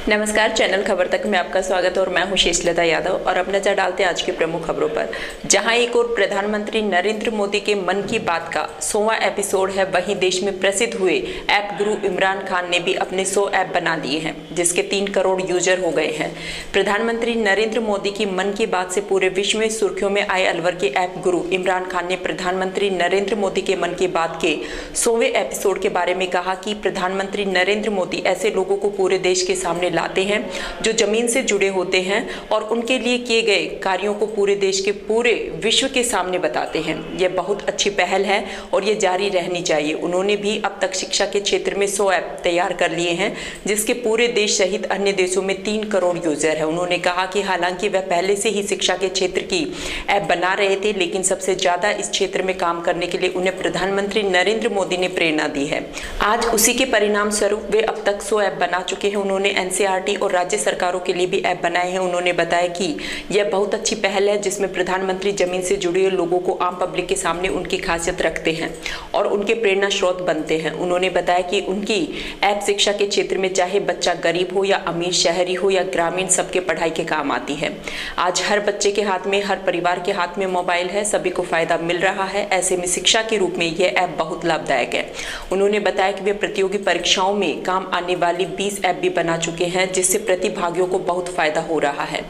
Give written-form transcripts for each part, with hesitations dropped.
नमस्कार, चैनल खबर तक में आपका स्वागत है और मैं हूं शेषलता यादव। और अब नजर डालते हैं आज की प्रमुख खबरों पर। जहां एक और प्रधानमंत्री नरेंद्र मोदी के मन की बात का 100वां एपिसोड है, वहीं देश में प्रसिद्ध हुए ऐप गुरु इमरान खान ने भी अपने 100 ऐप बना लिए हैं, जिसके 3 करोड़ यूजर हो गए हैं। प्रधानमंत्री नरेंद्र मोदी की मन की बात से पूरे विश्व में सुर्खियों में आए अलवर के ऐप गुरु इमरान खान ने प्रधानमंत्री नरेंद्र मोदी के मन की बात के 100वें एपिसोड के बारे में कहा कि प्रधानमंत्री नरेंद्र मोदी ऐसे लोगों को पूरे देश के सामने लाते हैं जो जमीन से जुड़े होते हैं और उनके लिए किए गए कार्यों को पूरे देश के पूरे विश्व के सामने बताते हैं। यह बहुत अच्छी पहल है और ये जारी रहनी चाहिए। उन्होंने भी अब तक शिक्षा के क्षेत्र में 100 ऐप तैयार कर लिए हैं, जिसके पूरे देश सहित अन्य देशों में 3 करोड़ यूजर है। उन्होंने कहा कि हालांकि वह पहले से ही शिक्षा के क्षेत्र की ऐप बना रहे थे, लेकिन सबसे ज्यादा इस क्षेत्र में काम करने के लिए उन्हें प्रधानमंत्री नरेंद्र मोदी ने प्रेरणा दी है। आज उसी के परिणाम स्वरूप वे अब तक 100 ऐप बना चुके हैं। उन्होंने एनसीईआरटी और राज्य सरकारों के लिए भी ऐप बनाए हैं। उन्होंने बताया कि यह बहुत अच्छी पहल है, जिसमें प्रधानमंत्री जमीन से जुड़े हुए लोगों को आम पब्लिक के सामने उनकी खासियत रखते हैं और उनके प्रेरणा स्रोत बनते हैं। उन्होंने बताया कि उनकी ऐप शिक्षा के क्षेत्र में चाहे बच्चा गरीब हो या अमीर, शहरी हो या ग्रामीण, सबके पढ़ाई के काम आती है। आज हर बच्चे के हाथ में, हर परिवार के हाथ में मोबाइल है, सभी को फायदा मिल रहा है। ऐसे में शिक्षा के रूप में यह ऐप बहुत लाभदायक है। उन्होंने बताया कि वे प्रतियोगी परीक्षाओं में काम आने वाली 20 ऐप भी बना चुके हैं, जिससे प्रतिभागियों को बहुत फायदा हो रहा है।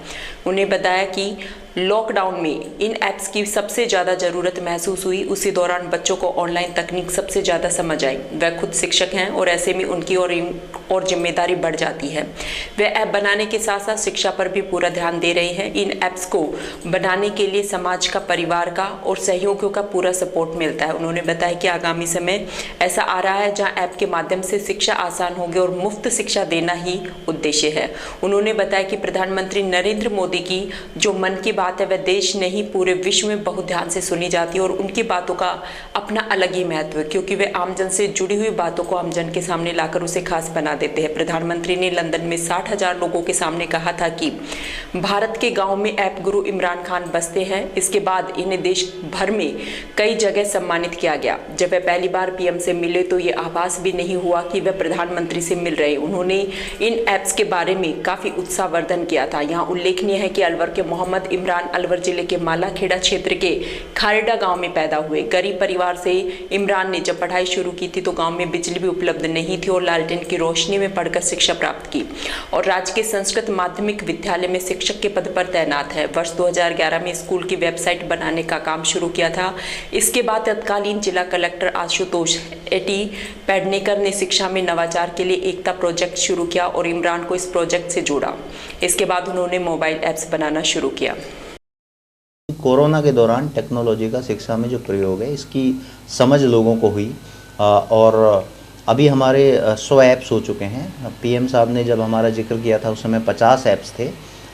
उन्हें बताया कि लॉकडाउन में इन ऐप्स की सबसे ज़्यादा ज़रूरत महसूस हुई। उसी दौरान बच्चों को ऑनलाइन तकनीक सबसे ज़्यादा समझ आई। वह खुद शिक्षक हैं और ऐसे में उनकी और जिम्मेदारी बढ़ जाती है। वे ऐप बनाने के साथ साथ शिक्षा पर भी पूरा ध्यान दे रहे हैं। इन ऐप्स को बनाने के लिए समाज का, परिवार का और सहयोगियों का पूरा सपोर्ट मिलता है। उन्होंने बताया कि आगामी समय ऐसा आ रहा है जहाँ ऐप के माध्यम से शिक्षा आसान होगी और मुफ्त शिक्षा देना ही उद्देश्य है। उन्होंने बताया कि प्रधानमंत्री नरेंद्र मोदी की जो मन की बात है वह देश नहीं पूरे विश्व में बहुत ध्यान से सुनी जाती है और उनकी बातों का अपना अलग ही महत्व है, क्योंकि वे आमजन से जुड़ी हुई बातों को आमजन के सामने लाकर उसे खास बना देते हैं। प्रधानमंत्री ने लंदन में 60,000 लोगों के सामने कहा था कि भारत के गांव में ऐप गुरु इमरान खान बसते हैं। इसके बाद इन्हें देश भर में कई जगह सम्मानित किया गया। जब वे पहली बार पीएम से मिले तो ये आभास भी नहीं हुआ कि वह प्रधानमंत्री से मिल रहे। उन्होंने इन ऐप्स के बारे में काफी उत्साहवर्धन किया था। यहाँ उल्लेखनीय है कि अलवर के मोहम्मद इमरान अलवर जिले के मालाखेड़ा क्षेत्र के खारेडा गांव में पैदा हुए। गरीब परिवार से इमरान ने जब पढ़ाई शुरू की थी तो गांव में बिजली भी उपलब्ध नहीं थी और लालटेन की रोशनी में पढ़कर शिक्षा प्राप्त की और राजकीय संस्कृत माध्यमिक विद्यालय में शिक्षक के पद पर तैनात है। वर्ष 2011 में स्कूल की वेबसाइट बनाने का काम शुरू किया था। इसके बाद तत्कालीन जिला कलेक्टर आशुतोष एटी पेडनेकर ने शिक्षा में नवाचार के लिए एकता प्रोजेक्ट शुरू किया और इमरान को इस प्रोजेक्ट से जोड़ा। इसके बाद उन्होंने मोबाइल ऐप्स बनाना शुरू किया। कोरोना के दौरान टेक्नोलॉजी का शिक्षा में जो प्रयोग है, इसकी समझ लोगों को हुई और अभी हमारे 100 ऐप्स हो चुके हैं। पीएम साहब ने जब हमारा जिक्र किया था उस समय 50 ऐप्स थे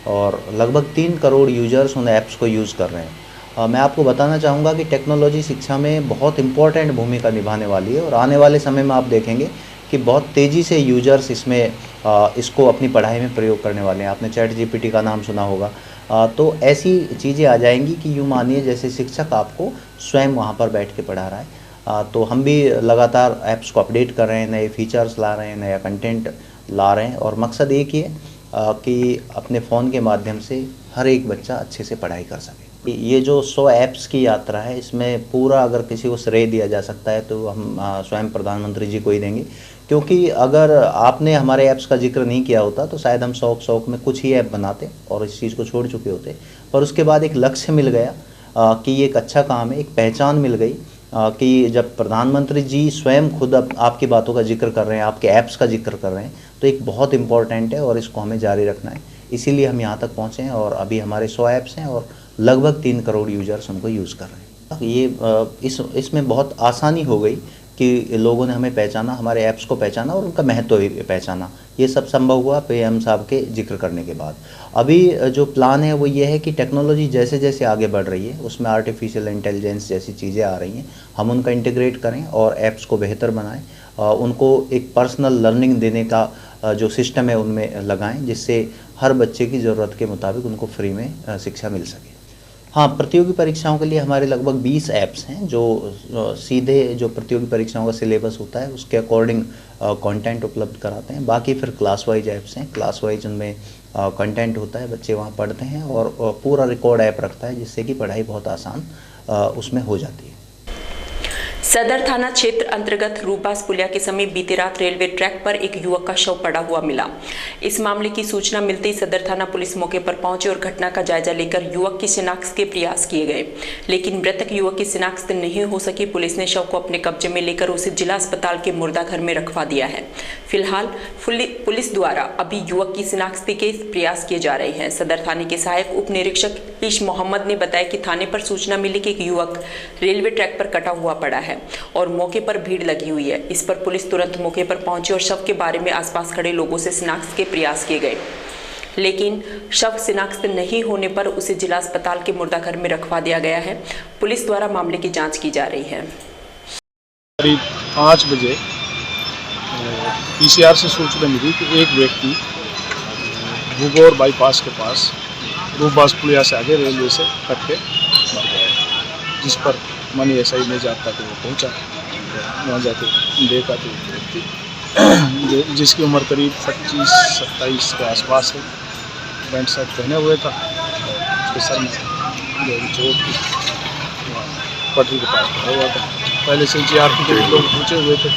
और लगभग 3 करोड़ यूजर्स उन ऐप्स को यूज़ कर रहे हैं। मैं आपको बताना चाहूँगा कि टेक्नोलॉजी शिक्षा में बहुत इम्पोर्टेंट भूमिका निभाने वाली है और आने वाले समय में आप देखेंगे कि बहुत तेज़ी से यूजर्स इसको अपनी पढ़ाई में प्रयोग करने वाले हैं। आपने ChatGPT का नाम सुना होगा। तो ऐसी चीज़ें आ जाएंगी कि यूँ मानिए जैसे शिक्षक आपको स्वयं वहाँ पर बैठ के पढ़ा रहा है। तो हम भी लगातार ऐप्स को अपडेट कर रहे हैं, नए फीचर्स ला रहे हैं, नया कंटेंट ला रहे हैं और मकसद एक ही है कि अपने फ़ोन के माध्यम से हर एक बच्चा अच्छे से पढ़ाई कर सके। ये जो 100 ऐप्स की यात्रा है, इसमें पूरा अगर किसी को श्रेय दिया जा सकता है तो हम स्वयं प्रधानमंत्री जी को ही देंगे, क्योंकि अगर आपने हमारे ऐप्स का जिक्र नहीं किया होता तो शायद हम शौक में कुछ ही ऐप बनाते और इस चीज़ को छोड़ चुके होते। पर उसके बाद एक लक्ष्य मिल गया कि ये एक अच्छा काम है, एक पहचान मिल गई कि जब प्रधानमंत्री जी स्वयं खुद आपकी बातों का जिक्र कर रहे हैं, आपके ऐप्स का जिक्र कर रहे हैं, तो एक बहुत इम्पॉर्टेंट है और इसको हमें जारी रखना है। इसीलिए हम यहाँ तक पहुँचे हैं और अभी हमारे 100 ऐप्स हैं और लगभग 3 करोड़ यूजर्स उनको यूज़ कर रहे हैं। ये इसमें बहुत आसानी हो गई कि लोगों ने हमें पहचाना, हमारे ऐप्स को पहचाना और उनका महत्व भी पहचाना। ये सब संभव हुआ पीएम साहब के जिक्र करने के बाद। अभी जो प्लान है वो ये है कि टेक्नोलॉजी जैसे जैसे आगे बढ़ रही है उसमें आर्टिफिशियल इंटेलिजेंस जैसी चीज़ें आ रही हैं, हम उनका इंटीग्रेट करें और ऐप्स को बेहतर बनाएं, उनको एक पर्सनल लर्निंग देने का जो सिस्टम है उनमें लगाएं, जिससे हर बच्चे की ज़रूरत के मुताबिक उनको फ्री में शिक्षा मिल सके। हाँ, प्रतियोगी परीक्षाओं के लिए हमारे लगभग 20 ऐप्स हैं जो सीधे जो प्रतियोगी परीक्षाओं का सिलेबस होता है उसके अकॉर्डिंग कंटेंट उपलब्ध कराते हैं। बाकी फिर क्लास वाइज ऐप्स हैं, क्लास वाइज उनमें कंटेंट होता है, बच्चे वहाँ पढ़ते हैं और पूरा रिकॉर्ड ऐप रखता है जिससे कि पढ़ाई बहुत आसान उसमें हो जाती है। सदर थाना क्षेत्र अंतर्गत रूपबास पुलिया के समीप बीती रात रेलवे ट्रैक पर एक युवक का शव पड़ा हुआ मिला। इस मामले की सूचना मिलते ही सदर थाना पुलिस मौके पर पहुंची और घटना का जायजा लेकर युवक की शिनाख्त के प्रयास किए गए, लेकिन मृतक युवक की शिनाख्त नहीं हो सकी। पुलिस ने शव को अपने कब्जे में लेकर उसे जिला अस्पताल के मुर्दाघर में रखवा दिया है। फिलहाल पुलिस द्वारा अभी युवक की शिनाख्त के प्रयास किए जा रहे हैं। सदर थाने के सहायक उप निरीक्षक ईश मोहम्मद ने बताया कि थाने पर सूचना मिली कि एक युवक रेलवे ट्रैक पर कटा हुआ पड़ा है और मौके पर भीड़ लगी हुई है। इस पर पुलिस तुरंत मौके पर पहुंची और शव के बारे में आसपास खड़े लोगों से शिनाख्त के प्रयास किए गए, लेकिन शव शिनाख्त नहीं होने पर उसे जिला अस्पताल के मुर्दाघर में रखवा दिया गया है। पुलिस द्वारा मामले की जांच की जा रही है। करीब 5 बजे पीसीआर से सूचना मिली कि एक व्यक्ति भूगोर बाईपास के पास रूपबास पुलिया से आगे रेलवे से कट के मर गया, जिस पर मनी एसआई ने जाता कि वो पहुंचा, वहाँ जाके देखा तो व्यक्ति जिसकी उम्र करीब 25-27 के आसपास है, पैंट शर्ट पहने हुए था, उसके सर में चोट थी, पटरी के पास खड़ा हुआ था। पहले से जीआरपी के लोग पहुँचे हुए थे,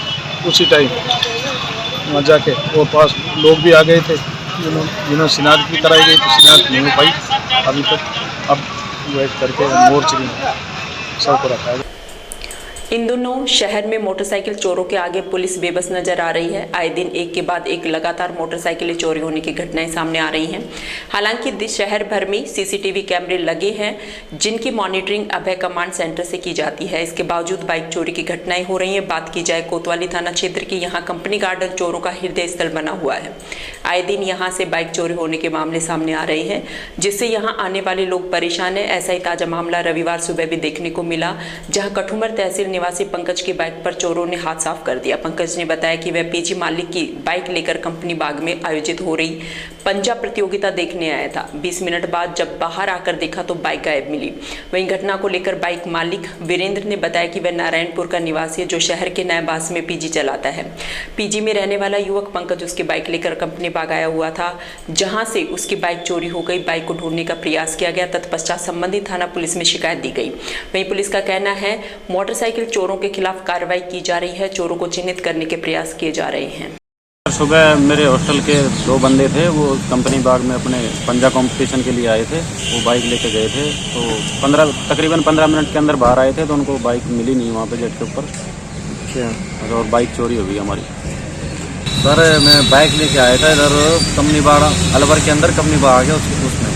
उसी टाइम वहाँ जाके वो पास लोग भी आ गए थे जिन्होंने शिनाख्त भी कराई गई, तो शिनाख्त नहीं हो पाई अभी तक। अब वेट करके मोर्चरी में सबको रखा है। इन दिनों शहर में मोटरसाइकिल चोरों के आगे पुलिस बेबस नजर आ रही है। आए दिन एक के बाद एक लगातार मोटरसाइकिलें चोरी होने की घटनाएं सामने आ रही हैं। हालांकि शहर भर में सीसीटीवी कैमरे लगे हैं जिनकी मॉनिटरिंग अभय कमांड सेंटर से की जाती है। इसके बावजूद बाइक चोरी की घटनाएं हो रही हैं। बात की जाए कोतवाली थाना क्षेत्र की, यहाँ कंपनी गार्डन चोरों का हृदय स्थल बना हुआ है। आए दिन यहाँ से बाइक चोरी होने के मामले सामने आ रहे हैं, जिससे यहाँ आने वाले लोग परेशान है। ऐसा ही ताजा मामला रविवार सुबह भी देखने को मिला, जहाँ कठुमर तहसील निवासी पंकज की बाइक पर चोरों ने हाथ साफ कर दिया। पंकज ने बताया कि वह पीजी मालिक की बाइक लेकर कंपनी बाग में आयोजित हो रही पंजा प्रतियोगिता देखने आया था। 20 मिनट बाद जब बाहर आकर देखा तो बाइक गायब मिली। वहीं घटना को लेकर बाइक मालिक वीरेंद्र ने बताया कि वह नारायणपुर का निवासी है जो शहर के नयाबास में पीजी चलाता है। पीजी में रहने वाला युवक पंकज उसकी बाइक लेकर कंपनी बाग आया हुआ था, जहां से उसकी बाइक चोरी हो गई। बाइक को ढूंढने का प्रयास किया गया, तत्पश्चात संबंधित थाना पुलिस में शिकायत दी गई। वहीं पुलिस का कहना है मोटरसाइकिल चोरों के खिलाफ कार्रवाई की जा रही है, चोरों को चिन्हित करने के प्रयास किए जा रहे हैं। सुबह मेरे हॉस्टल के 2 बंदे थे, वो कंपनी बाग में अपने पंजा कंपटीशन के लिए आए थे। वो बाइक लेके गए थे, तो तकरीबन 15 मिनट के अंदर बाहर आए थे, तो उनको बाइक मिली नहीं वहाँ पे गेट के ऊपर, और बाइक चोरी हो गई हमारी। सर मैं बाइक लेके आया था इधर कंपनी बाग अलवर के अंदर कंपनी बाग है, उसमें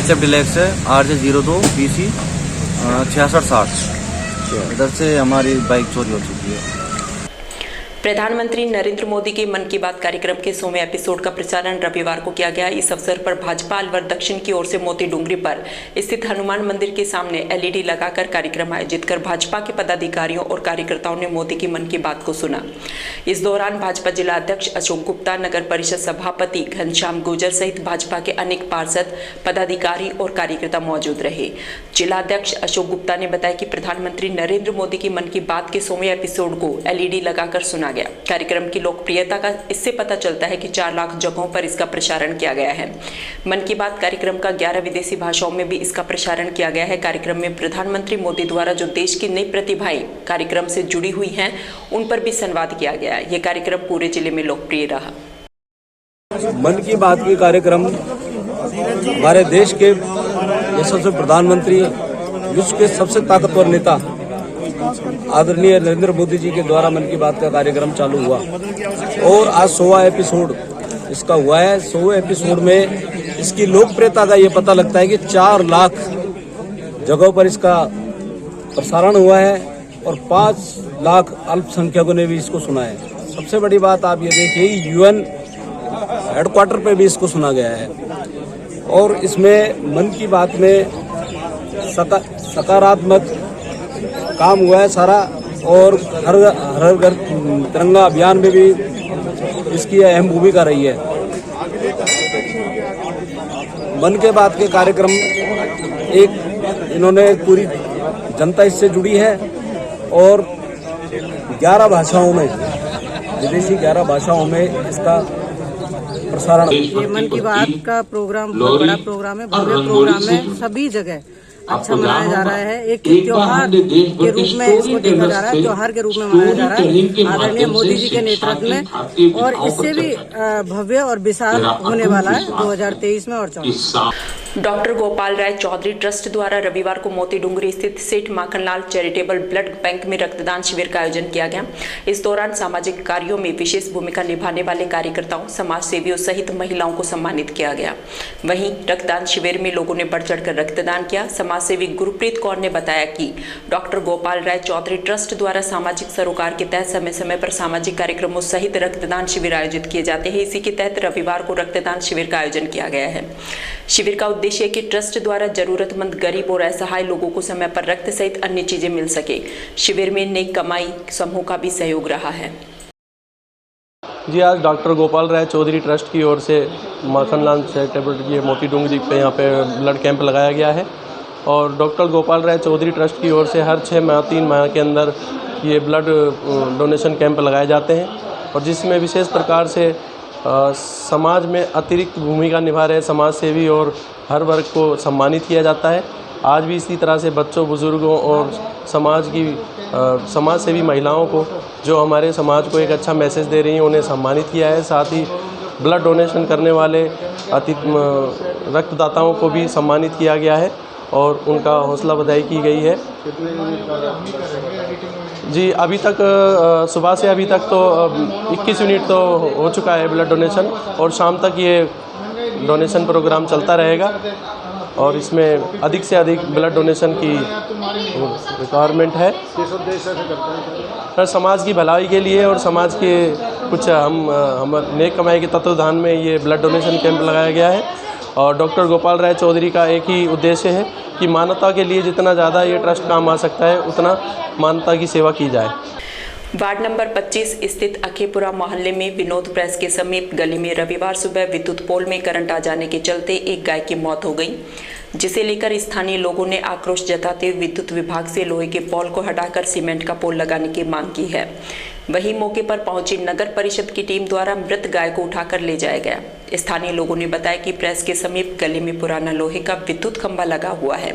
HF डिलेक्स है RJ02 BC 6660, इधर से हमारी बाइक चोरी हो चुकी है। प्रधानमंत्री नरेंद्र मोदी के मन की बात कार्यक्रम के 100वें एपिसोड का प्रसारण रविवार को किया गया। इस अवसर पर भाजपा अलवर दक्षिण की ओर से मोती डूंगरी पर स्थित हनुमान मंदिर के सामने LED लगाकर कार्यक्रम आयोजित कर भाजपा के पदाधिकारियों और कार्यकर्ताओं ने मोदी की मन की बात को सुना। इस दौरान भाजपा जिला अध्यक्ष अशोक गुप्ता, नगर परिषद सभापति घनश्याम गुर्जर सहित भाजपा के अनेक पार्षद, पदाधिकारी और कार्यकर्ता मौजूद रहे। जिला अध्यक्ष अशोक गुप्ता ने बताया कि प्रधानमंत्री नरेंद्र मोदी की मन की बात के 100वें एपिसोड को LED लगाकर सुना गया। कार्यक्रम की लोकप्रियता का इससे पता चलता है कि 4 लाख जगहों पर इसका प्रसारण किया गया है। मन की बात कार्यक्रम का 11 विदेशी भाषाओं में भी इसका प्रसारण किया गया है। कार्यक्रम में प्रधानमंत्री मोदी द्वारा जो देश की नई प्रतिभाएं कार्यक्रम से जुड़ी हुई हैं, उन पर भी संवाद किया गया। यह कार्यक्रम पूरे जिले में लोकप्रिय रहा। मन की बात की कार्यक्रम हमारे देश के यशस्वी प्रधानमंत्री, विश्व के सबसे ताकतवर नेता आदरणीय नरेंद्र मोदी जी के द्वारा मन की बात का कार्यक्रम चालू हुआ और आज 100वां एपिसोड इसका हुआ है। 100वें एपिसोड में इसकी लोकप्रियता का ये पता लगता है कि 4 लाख जगहों पर इसका प्रसारण हुआ है और 5 लाख अल्पसंख्यकों ने भी इसको सुना है। सबसे बड़ी बात आप ये देखिए, UN हेडक्वार्टर पे भी इसको सुना गया है और इसमें मन की बात में सकारात्मक काम हुआ है सारा, और हर घर तिरंगा अभियान में भी इसकी अहम भूमिका रही है। मन के बात के कार्यक्रम एक इन्होंने पूरी जनता इससे जुड़ी है और 11 भाषाओं में, विदेशी 11 भाषाओं में इसका प्रसारण। ये मन की बात का प्रोग्राम बहुत बड़ा प्रोग्राम है, भव्य प्रोग्राम है, सभी जगह अच्छा मनाया जा रहा है। एक त्योहार के रूप में इसको देखा जा रहा है, त्योहार के रूप में मनाया जा रहा है आदरणीय मोदी जी के नेतृत्व में, और इससे भी भव्य और विशाल होने वाला है 2023 में और 24। डॉक्टर गोपाल राय चौधरी ट्रस्ट द्वारा रविवार को मोती डूंगरी स्थित सेठ माखनलाल चैरिटेबल ब्लड बैंक में रक्तदान शिविर का आयोजन किया गया। इस दौरान सामाजिक कार्यों में विशेष भूमिका निभाने वाले कार्यकर्ताओं, समाज सेवियों सहित महिलाओं को सम्मानित किया गया। वहीं रक्तदान शिविर में लोगों ने बढ़ चढ़कर रक्तदान किया। समाज सेवी गुरप्रीत कौर ने बताया कि डॉक्टर गोपाल राय चौधरी ट्रस्ट द्वारा सामाजिक सरोकार के तहत समय समय पर सामाजिक कार्यक्रमों सहित रक्तदान शिविर आयोजित किए जाते हैं। इसी के तहत रविवार को रक्तदान शिविर का आयोजन किया गया है। शिविर का उद्देश्य है कि ट्रस्ट द्वारा जरूरतमंद गरीब और असहाय लोगों को समय पर रक्त सहित अन्य चीजें मिल सके। शिविर में नेक कमाई समूह का भी सहयोग रहा है। जी, आज डॉक्टर गोपाल राय चौधरी ट्रस्ट की ओर से माखनलाल चैरिटेबल ये मोती डूंगरी पे यहाँ पे ब्लड कैंप लगाया गया है और डॉक्टर गोपाल राय चौधरी ट्रस्ट की ओर से हर 6 माह 3 माह के अंदर ये ब्लड डोनेशन कैंप लगाए जाते हैं और जिसमें विशेष प्रकार से समाज में अतिरिक्त भूमिका निभा रहे समाज सेवी और हर वर्ग को सम्मानित किया जाता है। आज भी इसी तरह से बच्चों, बुजुर्गों और समाज सेवी महिलाओं को जो हमारे समाज को एक अच्छा मैसेज दे रही हैं उन्हें सम्मानित किया है। साथ ही ब्लड डोनेशन करने वाले रक्तदाताओं को भी सम्मानित किया गया है और उनका हौसला बधाई की गई है। जी, अभी तक सुबह से अभी तक तो 21 यूनिट तो हो चुका है ब्लड डोनेशन और शाम तक ये डोनेशन प्रोग्राम चलता रहेगा और इसमें अधिक से अधिक ब्लड डोनेशन की रिक्वायरमेंट है। सर, समाज की भलाई के लिए और समाज के कुछ हम नेक कमाई के तत्वधान में ये ब्लड डोनेशन कैंप लगाया गया है और डॉक्टर गोपाल राय चौधरी का एक ही उद्देश्य है कि मानवता के लिए जितना ज़्यादा ये ट्रस्ट काम आ सकता है उतना मानवता की सेवा की जाए। वार्ड नंबर 25 स्थित अखेपुरा मोहल्ले में विनोद प्रेस के समीप गली में रविवार सुबह विद्युत पोल में करंट आ जाने के चलते एक गाय की मौत हो गई, जिसे लेकर स्थानीय लोगों ने आक्रोश जताते हुए विद्युत विभाग से लोहे के पोल को हटाकर सीमेंट का पोल लगाने की मांग की है। वहीं मौके पर पहुंची नगर परिषद की टीम द्वारा मृत गाय को उठाकर ले जाया गया। स्थानीय लोगों ने बताया कि प्रेस के समीप गली में पुराना लोहे का विद्युत खंभा लगा हुआ है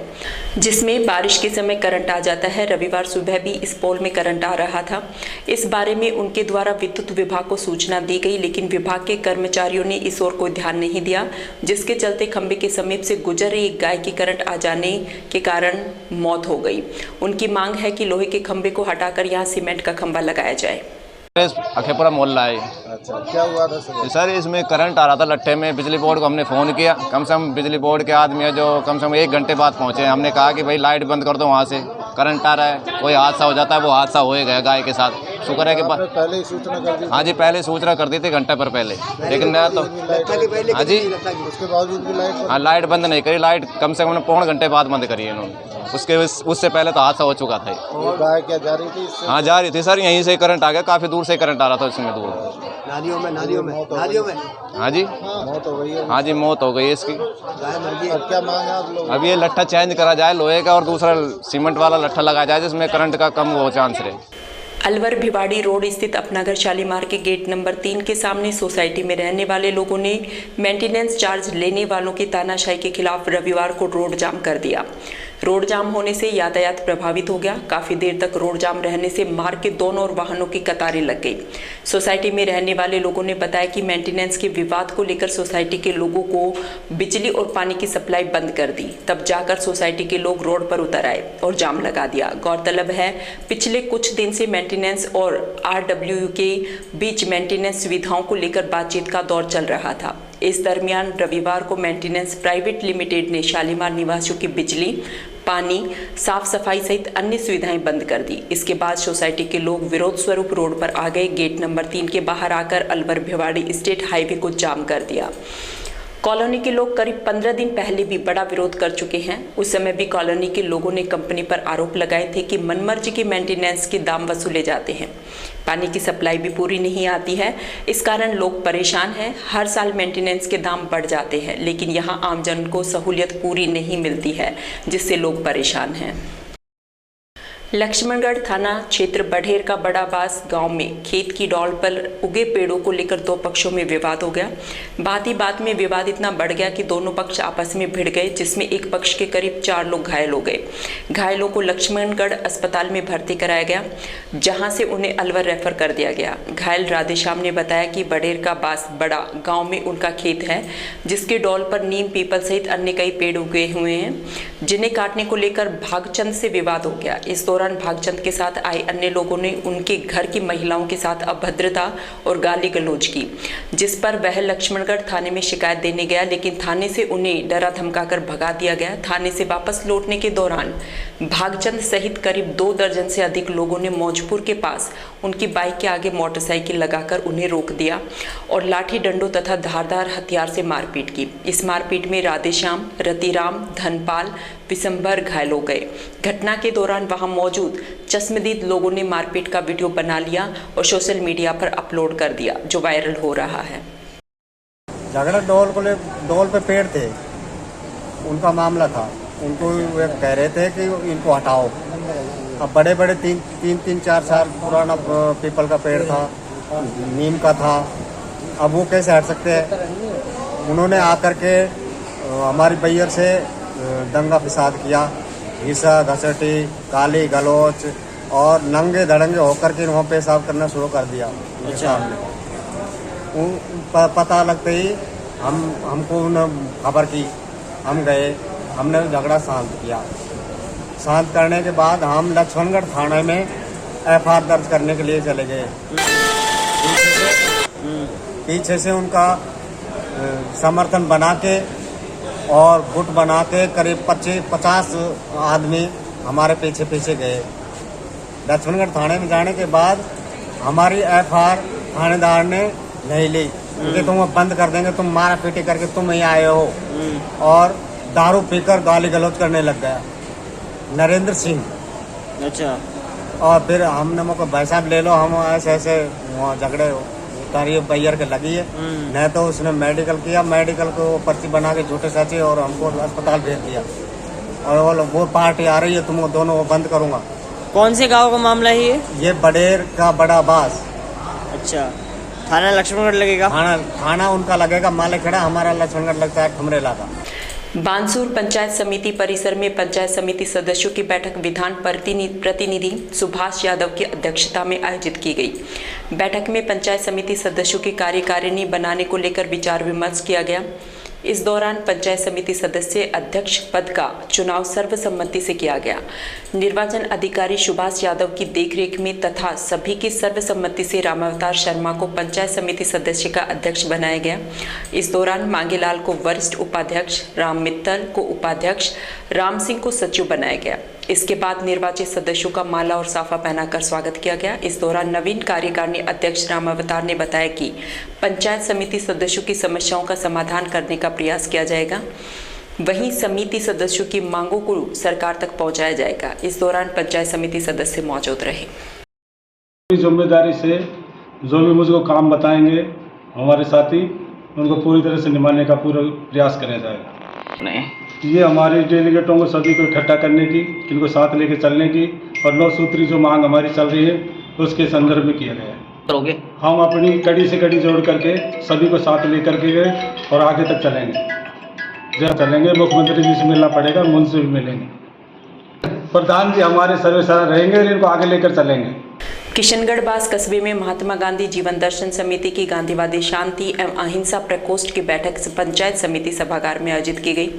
जिसमें बारिश के समय करंट आ जाता है। रविवार सुबह भी इस पोल में करंट आ रहा था। इस बारे में उनके द्वारा विद्युत विभाग को सूचना दी गई, लेकिन विभाग के कर्मचारियों ने इस ओर कोई ध्यान नहीं दिया, जिसके चलते खंभे के समीप से गुजर रही एक गाय की करंट आ जाने के कारण मौत हो गई। उनकी मांग है कि लोहे के खंभे को हटाकर यहाँ सीमेंट का खंभा लगाया जाए। अखेपुरा मोहल्ला है। अच्छा, क्या हुआ था सर? इसमें करंट आ रहा था लट्ठे में। बिजली बोर्ड को हमने फ़ोन किया, कम से कम बिजली बोर्ड के आदमी है जो कम से कम 1 घंटे बाद पहुँचे। हमने कहा कि भाई लाइट बंद कर दो, वहाँ से करंट आ रहा है, कोई हादसा हो जाता है। वो हादसा हो गया गाय के साथ। शुक्र है कि पहले सूचना कर दी? हाँ जी, पहले सूचना कर दी थी घंटे पर पहले, लेकिन मैं तो हाँ जी, उसके बावजूद भी लाइट बंद नहीं करी। लाइट कम से कम 1.25 घंटे बाद बंद करी है इन्होंने। उससे पहले तो हादसा हो चुका था। गाय क्या जा रही थी? हाँ, जा रही थी सर। यहीं से करंट आ गया, काफ़ी दूर से करंट आ रहा था इसमें दूर। नालियों में हाँ जी, मौत हो गई है। हाँ जी, मौत हो गई इसकी। अब क्या मांग है आप लोग? अब ये लट्ठा चेंज करा जाए लोहे का और दूसरा सीमेंट वाला लट्ठा लगाया जाए जिसमें करंट का कम हो चांस रहे। अलवर भिवाड़ी रोड स्थित अपनागर शालीमार के गेट नंबर 3 के सामने सोसाइटी में रहने वाले लोगों ने मेंटेनेंस चार्ज लेने वालों की तानाशाही के खिलाफ रविवार को रोड जाम कर दिया। रोड जाम होने से यातायात प्रभावित हो गया। काफी देर तक रोड जाम रहने से मार्ग के दोनों ओर वाहनों की कतारें लग गई। सोसाइटी में रहने वाले लोगों ने बताया कि मेंटेनेंस के विवाद को लेकर सोसाइटी के लोगों को बिजली और पानी की सप्लाई बंद कर दी। तब जाकर सोसाइटी के लोग रोड पर उतर आए और जाम लगा दिया। गौरतलब है, पिछले कुछ दिन से मेंटेनेंस और RWU के बीच मेंटेनेंस सुविधाओं को लेकर बातचीत का दौर चल रहा था। इस दरमियान रविवार को मेंटेनेंस प्राइवेट लिमिटेड ने शालीमार निवासियों की बिजली, पानी, साफ सफाई सहित अन्य सुविधाएं बंद कर दी। इसके बाद सोसाइटी के लोग विरोध स्वरूप रोड पर आ गए। गेट नंबर 3 के बाहर आकर अलवर भिवाड़ी स्टेट हाईवे को जाम कर दिया। कॉलोनी के लोग करीब 15 दिन पहले भी बड़ा विरोध कर चुके हैं। उस समय भी कॉलोनी के लोगों ने कंपनी पर आरोप लगाए थे कि मनमर्जी के मेंटेनेंस के दाम वसूले जाते हैं। पानी की सप्लाई भी पूरी नहीं आती है, इस कारण लोग परेशान हैं। हर साल मेंटेनेंस के दाम बढ़ जाते हैं, लेकिन यहाँ आमजन को सहूलियत पूरी नहीं मिलती है, जिससे लोग परेशान हैं। लक्ष्मणगढ़ थाना क्षेत्र बढेर का बड़ा बास गांव में खेत की डॉल पर उगे पेड़ों को लेकर दो पक्षों में विवाद हो गया। बात ही बात में विवाद इतना बढ़ गया कि दोनों पक्ष आपस में भिड़ गए, जिसमें एक पक्ष के करीब 4 लोग घायल हो गए। घायलों को लक्ष्मणगढ़ अस्पताल में भर्ती कराया गया, जहां से उन्हें अलवर रेफर कर दिया गया। घायल राधेश्याम ने बताया कि बढेर का बास बड़ा गाँव में उनका खेत है, जिसके डॉल पर नीम, पीपल सहित अन्य कई पेड़ उगे हुए हैं, जिन्हें काटने को लेकर भागचंद से विवाद हो गया। इस दौरान भागचंद के साथ आए अन्य लोगों ने उनके घर की महिलाओं के साथ अभद्रता और गाली गलौज की, जिस पर वह लक्ष्मणगढ़ थाने में शिकायत देने गया, लेकिन थाने से उन्हें डरा धमकाकर भगा दिया गया। थाने से वापस लौटने के दौरान भागचंद सहित करीब 2 दर्जन से अधिक लोगों ने मौजपुर के पास उनकी बाइक के आगे मोटरसाइकिल लगाकर उन्हें रोक दिया और लाठी डंडों तथा धारदार हथियार से मारपीट की। इस मारपीट में राधेश्याम, रतिराम, धनपाल, विशंबर घायल हो गए। घटना के दौरान वहां मौजूद चश्मदीद लोगों ने मारपीट का वीडियो बना लिया और सोशल मीडिया पर अपलोड कर दिया, जो वायरल हो रहा है। झगड़ा डोल पे पेड़ थे, उनका मामला था। उनको वे कह रहे थे कि इनको हटाओ। अब बड़े बड़े 3-4 साल पुराना पीपल का पेड़ था, नीम का था, अब वो कैसे हट सकते हैं। उन्होंने आकर के हमारी बैयर से दंगा फिसाद किया, घिसा घसटी, गाली गलौच और नंगे धड़ंगे होकर के वहाँ पेशाब करना शुरू कर दिया। पता लगते ही हमको उन्होंने खबर की, हम गए, हमने झगड़ा शांत किया। शांत करने के बाद हम लक्ष्मणगढ़ थाने में FIR दर्ज करने के लिए चले गए। पीछे से उनका समर्थन बना के और गुट बना के करीब 50 आदमी हमारे पीछे पीछे गए। लक्ष्मणगढ़ थाने में जाने के बाद हमारी FIR थानेदार ने नहीं ली, क्योंकि तुम बंद कर देंगे, तुम मारा पीटी करके तुम ही आए हो। और दारू पीकर गाली गलौज करने लग गया नरेंद्र सिंह। अच्छा। और फिर हमने मौका भाई साहब ले लो, हम ऐसे वहाँ झगड़े तारीफ बैयर के लगी है। नहीं तो उसने मेडिकल किया, मेडिकल को पर्ची बना के झूठे सचे और हमको अस्पताल भेज दिया। और वो पार्टी आ रही है, तुम दोनों बंद करूँगा। कौन से गांव का मामला है ये बढेर का बड़ा बास। अच्छा, थाना लक्ष्मणगढ़ लगेगा? थाना उनका लगेगा मालेखेड़ा, हमारा लक्ष्मणगढ़ लगता है ठुमरेला का। बानसूर पंचायत समिति परिसर में पंचायत समिति सदस्यों की बैठक विधान प्रतिनिधि सुभाष यादव की अध्यक्षता में आयोजित की गई। बैठक में पंचायत समिति सदस्यों की कार्यकारिणी बनाने को लेकर विचार विमर्श किया गया। इस दौरान पंचायत समिति सदस्य अध्यक्ष पद का चुनाव सर्वसम्मति से किया गया। निर्वाचन अधिकारी सुभाष यादव की देखरेख में तथा सभी की सर्वसम्मति से रामावतार शर्मा को पंचायत समिति सदस्य का अध्यक्ष बनाया गया। इस दौरान मांगेलाल को वरिष्ठ उपाध्यक्ष, राम मित्तल को उपाध्यक्ष, राम सिंह को सचिव बनाया गया। इसके बाद निर्वाचित सदस्यों का माला और साफा पहनाकर स्वागत किया गया। इस दौरान नवीन कार्यकारिणी अध्यक्ष रामावतार ने बताया कि पंचायत समिति सदस्यों की समस्याओं का समाधान करने का प्रयास किया जाएगा, वहीं समिति सदस्यों की मांगों को सरकार तक पहुंचाया जाएगा। इस दौरान पंचायत समिति सदस्य मौजूद रहे। जिम्मेदारी से जो भी मुझको काम बताएंगे हमारे साथी, उनको पूरी तरह से निभाने का पूरा प्रयास किया जाएगा। ये हमारे डेलीगेटों को सभी को इकट्ठा करने की, इनको साथ लेके चलने की और 9 सूत्री जो मांग हमारी चल रही है उसके संदर्भ में किया गया है। हम अपनी कड़ी से कड़ी जोड़ करके सभी को साथ लेकर के गए और आगे तक चलेंगे। जब चलेंगे मुख्यमंत्री जी से मिलना पड़ेगा, उनसे भी मिलेंगे। प्रधान जी हमारे सर्वेसर्वा रहेंगे और इनको आगे लेकर चलेंगे। किशनगढ़ बास कस्बे में महात्मा गांधी जीवन दर्शन समिति की गांधीवादी शांति एवं अहिंसा प्रकोष्ठ की बैठक पंचायत समिति सभागार में आयोजित की गई।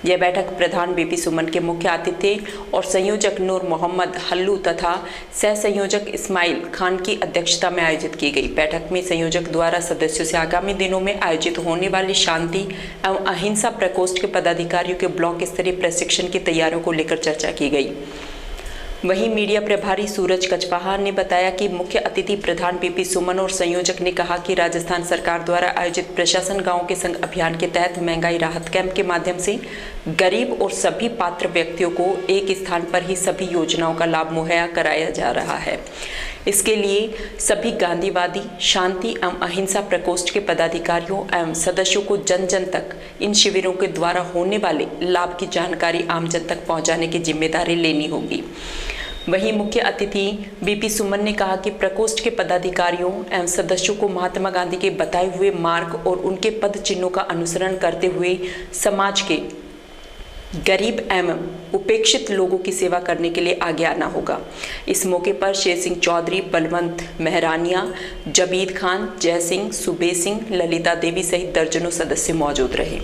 यह बैठक प्रधान बीपी सुमन के मुख्य आतिथ्य और संयोजक नूर मोहम्मद हल्लू तथा सह संयोजक इस्माइल खान की अध्यक्षता में आयोजित की गई। बैठक में संयोजक द्वारा सदस्यों से आगामी दिनों में आयोजित होने वाली शांति एवं अहिंसा प्रकोष्ठ के पदाधिकारियों के ब्लॉक स्तरीय प्रशिक्षण की तैयारियों को लेकर चर्चा की गई। वहीं मीडिया प्रभारी सूरज कचपाहा ने बताया कि मुख्य अतिथि प्रधान पीपी सुमन और संयोजक ने कहा कि राजस्थान सरकार द्वारा आयोजित प्रशासन गांव के संग अभियान के तहत महंगाई राहत कैंप के माध्यम से गरीब और सभी पात्र व्यक्तियों को एक स्थान पर ही सभी योजनाओं का लाभ मुहैया कराया जा रहा है। इसके लिए सभी गांधीवादी, शांति एवं अहिंसा प्रकोष्ठ के पदाधिकारियों एवं सदस्यों को जन जन तक इन शिविरों के द्वारा होने वाले लाभ की जानकारी आम जन तक पहुंचाने की जिम्मेदारी लेनी होगी। वहीं मुख्य अतिथि बीपी सुमन ने कहा कि प्रकोष्ठ के पदाधिकारियों एवं सदस्यों को महात्मा गांधी के बताए हुए मार्ग और उनके पद चिन्हों का अनुसरण करते हुए समाज के गरीब एवं उपेक्षित लोगों की सेवा करने के लिए आगे आना होगा। इस मौके पर शेर सिंह चौधरी, बलवंत मेहरानिया, जबीद खान, जय सिंह, सुबे सिंह, ललिता देवी सहित दर्जनों सदस्य मौजूद रहे।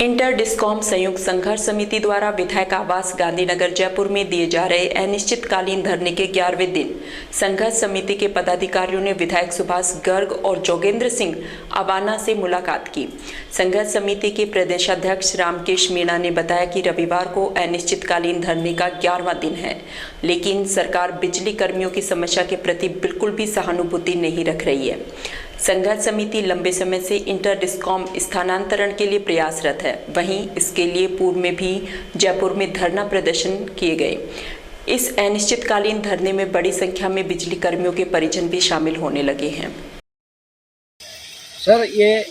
इंटर डिस्कॉम संयुक्त संघर्ष समिति द्वारा विधायक आवास गांधीनगर जयपुर में दिए जा रहे अनिश्चितकालीन धरने के 11वें दिन संघर्ष समिति के पदाधिकारियों ने विधायक सुभाष गर्ग और जोगेंद्र सिंह अवाना से मुलाकात की। संघर्ष समिति के प्रदेशाध्यक्ष रामकेश मीणा ने बताया कि रविवार को अनिश्चितकालीन धरने का 11वां दिन है, लेकिन सरकार बिजली कर्मियों की समस्या के प्रति बिल्कुल भी सहानुभूति नहीं रख रही है। संघर्ष समिति लंबे समय से इंटर डिस्कॉम स्थानांतरण के लिए प्रयासरत है। वहीं इसके लिए पूर्व में भी जयपुर में धरना प्रदर्शन किए गए। इस अनिश्चितकालीन धरने में बड़ी संख्या में बिजली कर्मियों के परिजन भी शामिल होने लगे हैं। सर, ये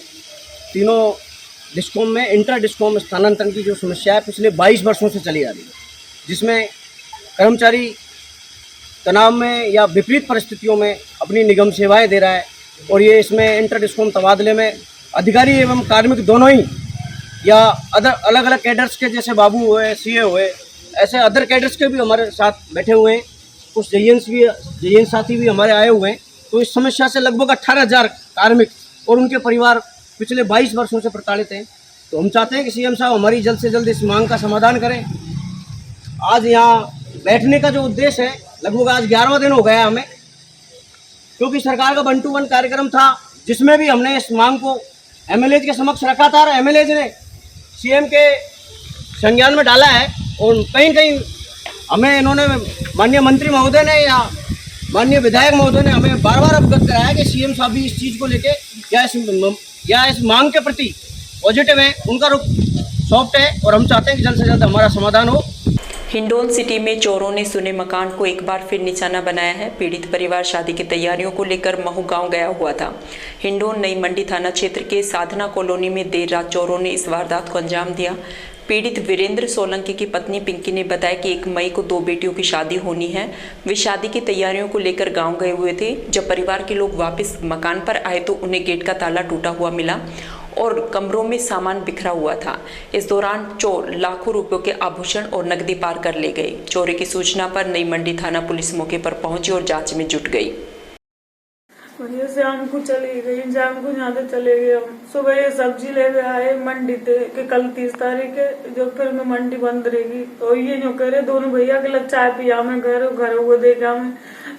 तीनों डिस्कॉम में इंटर डिस्कॉम स्थानांतरण की जो समस्या है पिछले 22 वर्षों से चली आ रही है, जिसमें कर्मचारी तनाव में या विपरीत परिस्थितियों में अपनी निगम सेवाएं दे रहा है। और ये इसमें इंटर डिस्कॉम तबादले में अधिकारी एवं कार्मिक दोनों ही या अलग अलग कैडर्स के जैसे बाबू हुए, सीए हुए, ऐसे अदर कैडर्स के भी हमारे साथ बैठे हुए हैं। कुछ जेएन साथी भी हमारे आए हुए हैं। तो इस समस्या से लगभग 18,000 कार्मिक और उनके परिवार पिछले 22 वर्षों से प्रताड़ित हैं। तो हम चाहते हैं कि सीएम साहब हमारी जल्द से जल्द इस मांग का समाधान करें। आज यहाँ बैठने का जो उद्देश्य है, लगभग आज 11वां दिन हो गया हमें, क्योंकि सरकार का 1 to 1 कार्यक्रम था, जिसमें भी हमने इस मांग को एमएलए के समक्ष रखा था और एमएलए ने सीएम के संज्ञान में डाला है। और कहीं कहीं हमें इन्होंने माननीय मंत्री महोदय ने या माननीय विधायक महोदय ने हमें बार बार अवगत कराया कि सीएम साहब भी इस चीज़ को लेके या इस मांग के प्रति पॉजिटिव है, उनका रुख सॉफ्ट है और हम चाहते हैं कि जल्द से जल्द हमारा समाधान हो। हिंडौन सिटी में चोरों ने सुने मकान को एक बार फिर निशाना बनाया है। पीड़ित परिवार शादी की तैयारियों को लेकर महू गांव गया हुआ था। हिंडौन नई मंडी थाना क्षेत्र के साधना कॉलोनी में देर रात चोरों ने इस वारदात को अंजाम दिया। पीड़ित वीरेंद्र सोलंकी की पत्नी पिंकी ने बताया कि 1 मई को 2 बेटियों की शादी होनी है। वे शादी की तैयारियों को लेकर गांव गए हुए थे। जब परिवार के लोग वापस मकान पर आए तो उन्हें गेट का ताला टूटा हुआ मिला और कमरों में सामान बिखरा हुआ था। इस दौरान चोर लाखों रुपयों के आभूषण और नकदी पार कर ले गए। चोरी की सूचना पर नई मंडी थाना पुलिस मौके पर पहुंची और जांच में जुट गई। शाम को चली गई, शाम को यहाँ से चले गए। हम सुबह ये सब्जी ले गए आए मंडी थे कि कल 30 तारीख है, जो फिर में मंडी बंद रहेगी। तो ये जो कह रहे दोनों भैया के लग चाय पिया में घर हुए देखा में।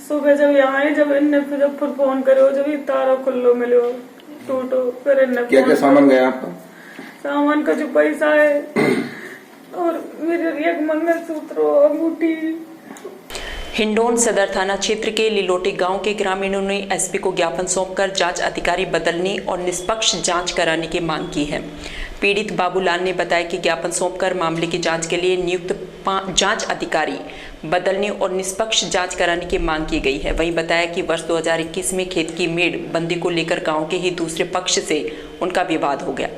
सुबह जब यहाँ आए, जब इनने फिर फोन करे, जब ये तारा खुल्लो मिले टूटो, फिर क्या क्या सामान गया आपका? सामान का जो पैसा है और मेरे एक मंगलसूत्र और अंगूठी। हिंडौन सदर थाना क्षेत्र के लिलोटी गांव के ग्रामीणों ने एसपी को ज्ञापन सौंपकर जांच अधिकारी बदलने और निष्पक्ष जांच कराने की मांग की है। पीड़ित बाबूलाल ने बताया कि ज्ञापन सौंपकर मामले की जांच के लिए नियुक्त जांच अधिकारी बदलने और निष्पक्ष जांच कराने की मांग की गई है। वहीं बताया कि वर्ष 2021 में खेत की मेड़ बंदी को लेकर गांव के ही दूसरे पक्ष से उनका विवाद हो गया।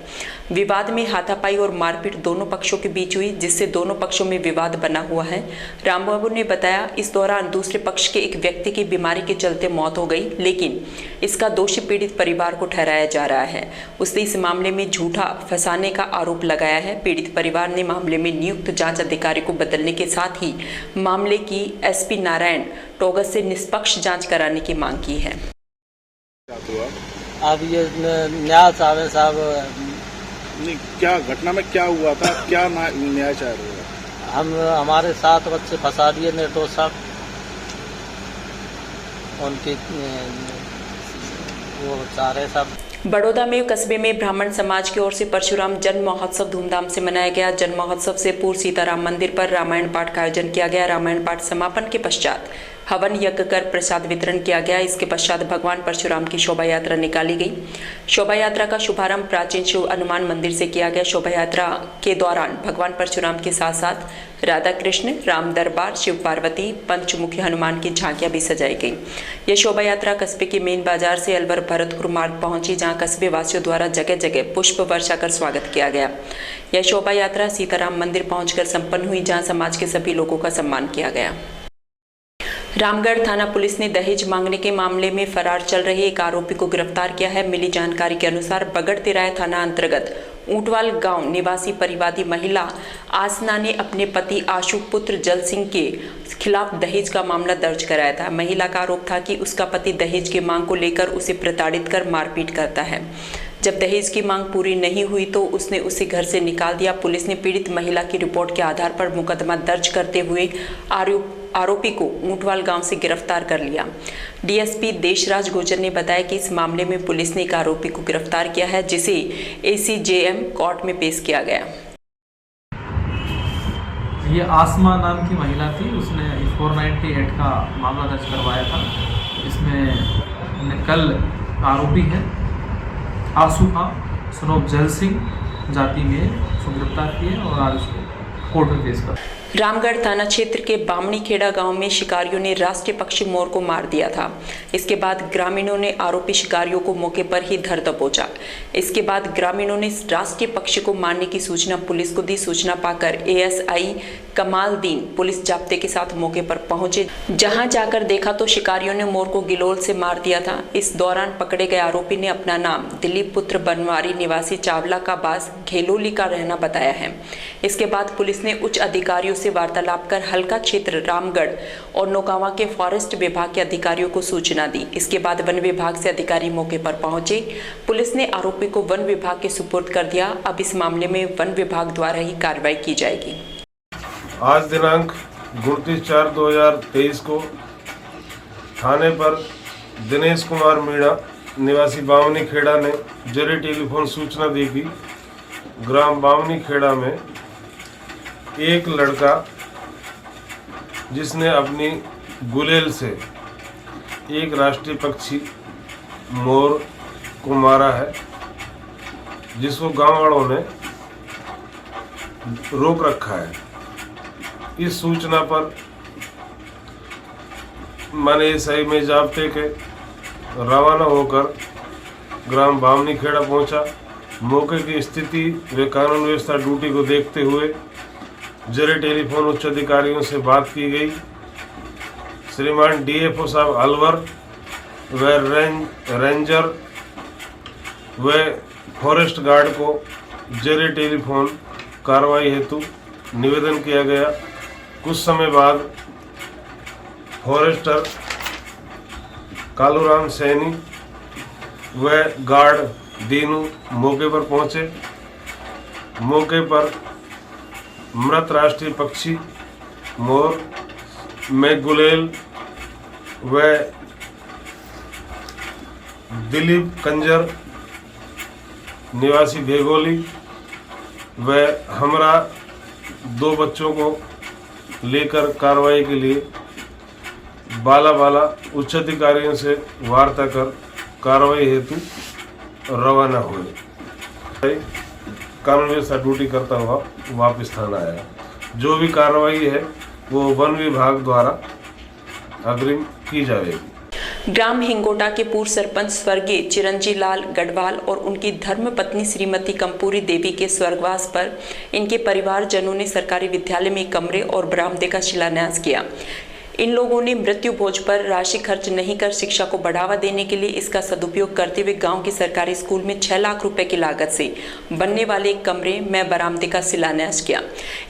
विवाद में हाथापाई और मारपीट दोनों पक्षों के बीच हुई, जिससे दोनों पक्षों में विवाद बना हुआ है। रामबाबू ने बताया इस दौरान दूसरे पक्ष के एक व्यक्ति की बीमारी के चलते मौत हो गई, लेकिन इसका दोषी पीड़ित परिवार को ठहराया जा रहा है। उसने इस मामले में झूठा फंसाने का आरोप लगाया है। पीड़ित परिवार ने मामले में नियुक्त जांच अधिकारी को बदलने के साथ ही मामले की एसपी नारायण टोगस से निष्पक्ष जांच कराने की मांग की है। अब ये न्याय चाहे साहब, क्या घटना में क्या हुआ था, क्या न्याय चाह रहे हो? हमारे 7 बच्चे फंसा दिए निर्दोष साहब। उनकी वो चाह रहे साहब बड़ौदा में कस्बे में ब्राह्मण समाज की ओर से परशुराम जन्म महोत्सव धूमधाम से मनाया गया। जन्म महोत्सव से पूर्व सीताराम मंदिर पर रामायण पाठ का आयोजन किया गया। रामायण पाठ समापन के पश्चात हवन यज्ञ कर प्रसाद वितरण किया गया। इसके पश्चात भगवान परशुराम की शोभा यात्रा निकाली गई। शोभा यात्रा का शुभारंभ प्राचीन शिव हनुमान मंदिर से किया गया। शोभा यात्रा के दौरान भगवान परशुराम के साथ साथ राधा कृष्ण, राम दरबार, शिव पार्वती, पंचमुखी हनुमान की झांकियां भी सजाई गई। यह शोभा यात्रा कस्बे के मेन बाजार से अलवर भरतपुर मार्ग पहुंची, जहां कस्बे वासियों द्वारा जगह जगह पुष्प वर्षा कर स्वागत किया गया। यह शोभा यात्रा सीताराम मंदिर पहुंचकर संपन्न हुई, जहां समाज के सभी लोगों का सम्मान किया गया। रामगढ़ थाना पुलिस ने दहेज मांगने के मामले में फरार चल रहे एक आरोपी को गिरफ्तार किया है। मिली जानकारी के अनुसार बगड़ तिराय थाना अंतर्गत ऊंटवाल गांव निवासी परिवादी महिला आसना ने अपने पति आशु पुत्र जल सिंह के खिलाफ दहेज का मामला दर्ज कराया था। महिला का आरोप था कि उसका पति दहेज की मांग को लेकर उसे प्रताड़ित कर मारपीट करता है। जब दहेज की मांग पूरी नहीं हुई तो उसने उसे घर से निकाल दिया। पुलिस ने पीड़ित महिला की रिपोर्ट के आधार पर मुकदमा दर्ज करते हुए आरोपी को ऊंटवाल गांव से गिरफ्तार कर लिया। डीएसपी देशराज गुर्जर ने बताया कि इस मामले में पुलिस ने एक आरोपी को गिरफ्तार किया है, जिसे एसीजेएम कोर्ट में पेश किया गया। ये आसमा नाम की महिला थी, उसने 498 का मामला दर्ज करवाया था। इसमें कल आरोपी है आशु खां सनोप जल सिंह जाति में उसको गिरफ्तार किए और आज उसको कोर्ट में पेश कर। रामगढ़ थाना क्षेत्र के बामणी खेड़ा गांव में शिकारियों ने राष्ट्रीय पक्षी मोर को मार दिया था। इसके बाद ग्रामीणों ने आरोपी शिकारियों को मौके पर ही धर दबोचा। इसके बाद ग्रामीणों ने राष्ट्रीय पक्षी को मारने की सूचना पुलिस को दी। सूचना पाकर एएसआई कमालदीन पुलिस जाब्ते के साथ मौके पर पहुंचे। जहां जाकर देखा तो शिकारियों ने मोर को गिलोल से मार दिया था। इस दौरान पकड़े गए आरोपी ने अपना नाम दिलीप पुत्र बनवारी निवासी चावला का बास घेलोली का रहना बताया है। इसके बाद पुलिस ने उच्च अधिकारियों से वार्तालाप कर हल्का क्षेत्र रामगढ़ और नौगांवा के फॉरेस्ट विभाग के अधिकारियों को सूचना दी। इसके बाद वन विभाग से अधिकारी मौके पर पहुंचे। पुलिस ने आरोपी को वन विभाग के सुपुर्द कर दिया। अब इस मामले में वन विभाग द्वारा ही कार्रवाई की जाएगी। आज दिनांक 29/4/2023 को थाने पर दिनेश कुमार मीणा निवासी बामनी खेड़ा ने जरिए टेलीफोन सूचना दी कि ग्राम बामनी खेड़ा में एक लड़का जिसने अपनी गुलेल से एक राष्ट्रीय पक्षी मोर को मारा है, जिसको गांव वालों ने रोक रखा है। इस सूचना पर मैंने एसआई में जाब्ते के रवाना होकर ग्राम बामनी खेड़ा पहुंचा। मौके की स्थिति व कानून व्यवस्था ड्यूटी को देखते हुए जरिए टेलीफोन उच्च अधिकारियों से बात की गई। श्रीमान डीएफओ साहब अलवर व रेंजर व फॉरेस्ट गार्ड को जरिए टेलीफोन कार्रवाई हेतु निवेदन किया गया। कुछ समय बाद फॉरेस्टर कालूराम सैनी व गार्ड दीनू मौके पर पहुंचे। मौके पर मृत राष्ट्रीय पक्षी मोर में गुलेल व दिलीप कंजर निवासी भेगोली व हमरा 2 बच्चों को लेकर कार्रवाई के लिए बाला उच्च अधिकारियों से वार्ता कर कार्रवाई हेतु रवाना हुए। कानून व्यवस्था ड्यूटी करता हुआ वापस थाना आया। जो भी कार्रवाई है वो वन विभाग द्वारा अग्रिम की जाएगी। ग्राम हिंगोटा के पूर्व सरपंच स्वर्गीय चिरंजी लाल गढ़वाल और उनकी धर्मपत्नी श्रीमती कंपूरी देवी के स्वर्गवास पर इनके परिवारजनों ने सरकारी विद्यालय में कमरे और बरामदे का शिलान्यास किया। इन लोगों ने मृत्यु भोज पर राशि खर्च नहीं कर शिक्षा को बढ़ावा देने के लिए इसका सदुपयोग करते हुए गांव के सरकारी स्कूल में 6 लाख रुपए की लागत से बनने वाले कमरे में बरामदे का शिलान्यास किया।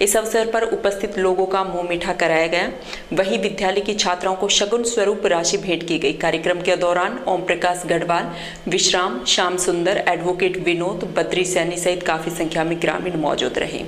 इस अवसर पर उपस्थित लोगों का मुंह मीठा कराया गया। वहीं विद्यालय की छात्राओं को शगुन स्वरूप राशि भेंट की गई। कार्यक्रम के दौरान ओम प्रकाश गढ़वाल, विश्राम, श्याम सुंदर, एडवोकेट विनोद, बद्री सैनी सहित काफी संख्या में ग्रामीण मौजूद रहे।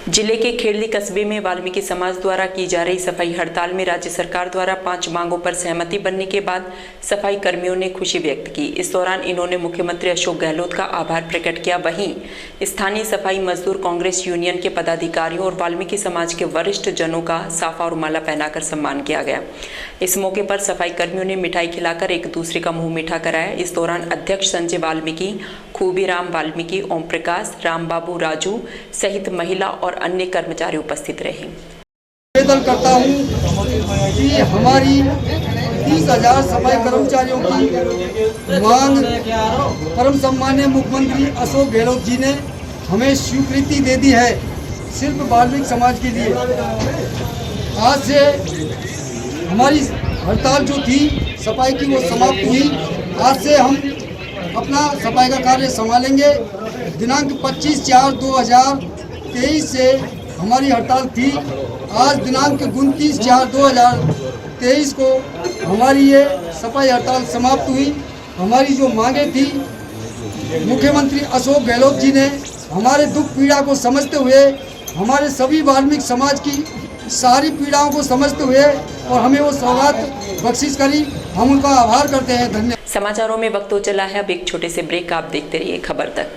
जिले के खेड़ली कस्बे में वाल्मीकि समाज द्वारा की जा रही सफाई हड़ताल में राज्य सरकार द्वारा 5 मांगों पर सहमति बनने के बाद सफाई कर्मियों ने खुशी व्यक्त की। इस दौरान इन्होंने मुख्यमंत्री अशोक गहलोत का आभार प्रकट किया। वहीं स्थानीय सफाई मजदूर कांग्रेस यूनियन के पदाधिकारियों और वाल्मीकि समाज के वरिष्ठ जनों का साफा और माला पहनाकर सम्मान किया गया। इस मौके पर सफाई कर्मियों ने मिठाई खिलाकर एक दूसरे का मुंह मीठा कराया। इस दौरान अध्यक्ष संजय वाल्मीकि, खूबीराम वाल्मीकि, ओम प्रकाश, राम बाबू राजू सहित महिला और अन्य कर्मचारी उपस्थित रहे। निवेदन करता हूँ कि हमारी 30,000 सफाई कर्मचारियों की मांग परम सम्माननीय मुख्यमंत्री अशोक गहलोत जी ने हमें स्वीकृति दे दी है। सिर्फ वाल्मीकि समाज के लिए आज से हमारी हड़ताल जो थी सफाई की वो समाप्त हुई। आज से हम अपना सफाई का कार्य संभालेंगे। दिनांक 25/4/2023 से हमारी हड़ताल थी। आज दिनांक 29/4/2023 को हमारी ये सफाई हड़ताल समाप्त हुई। हमारी जो मांगे थी मुख्यमंत्री अशोक गहलोत जी ने हमारे दुख पीड़ा को समझते हुए, हमारे सभी वाल्मीकि समाज की सारी पीड़ाओं को समझते हुए और हमें वो सौगात बख्शिश करी। हम उनका आभार करते हैं। धन्यवाद। समाचारों में वक्त हो चला है, अब एक छोटे से ब्रेक। आप देखते रहिए खबर तक।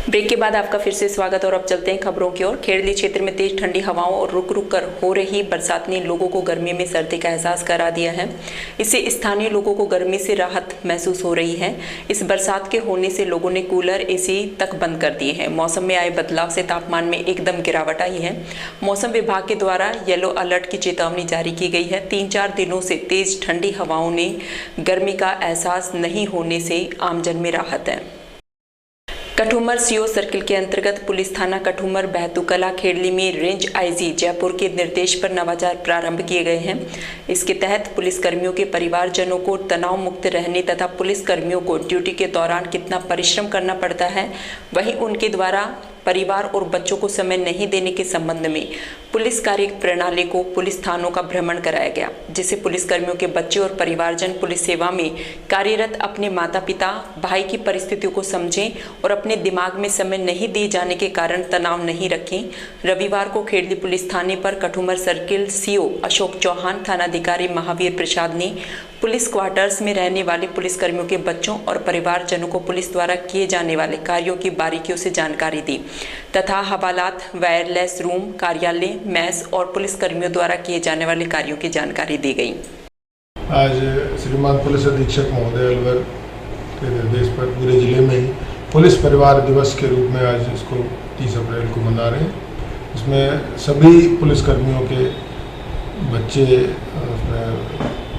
ब्रेक के बाद आपका फिर से स्वागत और अब चलते हैं खबरों की ओर। खेड़ली क्षेत्र में तेज ठंडी हवाओं और रुक रुक कर हो रही बरसात ने लोगों को गर्मी में सर्दी का एहसास करा दिया है। इससे स्थानीय लोगों को गर्मी से राहत महसूस हो रही है। इस बरसात के होने से लोगों ने कूलर, एसी तक बंद कर दिए हैं। मौसम में आए बदलाव से तापमान में एकदम गिरावट आई है। मौसम विभाग के द्वारा येलो अलर्ट की चेतावनी जारी की गई है। 3-4 दिनों से तेज ठंडी हवाओं ने गर्मी का एहसास नहीं होने से आमजन में राहत है। कठुमर सीओ सर्किल के अंतर्गत पुलिस थाना कठुमर बहतूकला खेड़ली में रेंज आईजी जयपुर के निर्देश पर नवाचार प्रारंभ किए गए हैं। इसके तहत पुलिसकर्मियों के परिवारजनों को तनाव मुक्त रहने तथा पुलिसकर्मियों को ड्यूटी के दौरान कितना परिश्रम करना पड़ता है, वहीं उनके द्वारा परिवार और बच्चों को समय नहीं देने के संबंध में पुलिस कार्य प्रणाली को पुलिस थानों का भ्रमण कराया गया, जिससे पुलिसकर्मियों के बच्चे और परिवारजन पुलिस सेवा में कार्यरत अपने माता पिता, भाई की परिस्थितियों को समझें और अपने दिमाग में समय नहीं दिए जाने के कारण तनाव नहीं रखें। रविवार को खेड़ली पुलिस थाने पर कठुमर सर्किल सीओ अशोक चौहान, थानाधिकारी महावीर प्रसाद ने पुलिस क्वार्टर्स में रहने वाले पुलिसकर्मियों के बच्चों और परिवारजनों को पुलिस द्वारा किए जाने वाले कार्यों की बारीकियों से जानकारी दी तथा हवालात, वायरलेस रूम, कार्यालय, मैस और पुलिसकर्मियों द्वारा किए जाने वाले कार्यों की जानकारी दी गई। आज श्रीमान पुलिस अधीक्षक महोदय अलवर के निर्देश पर पूरे जिले में ही पुलिस परिवार दिवस के रूप में आज इसको 30 अप्रैल को मना रहे हैं। इसमें सभी पुलिसकर्मियों के बच्चे,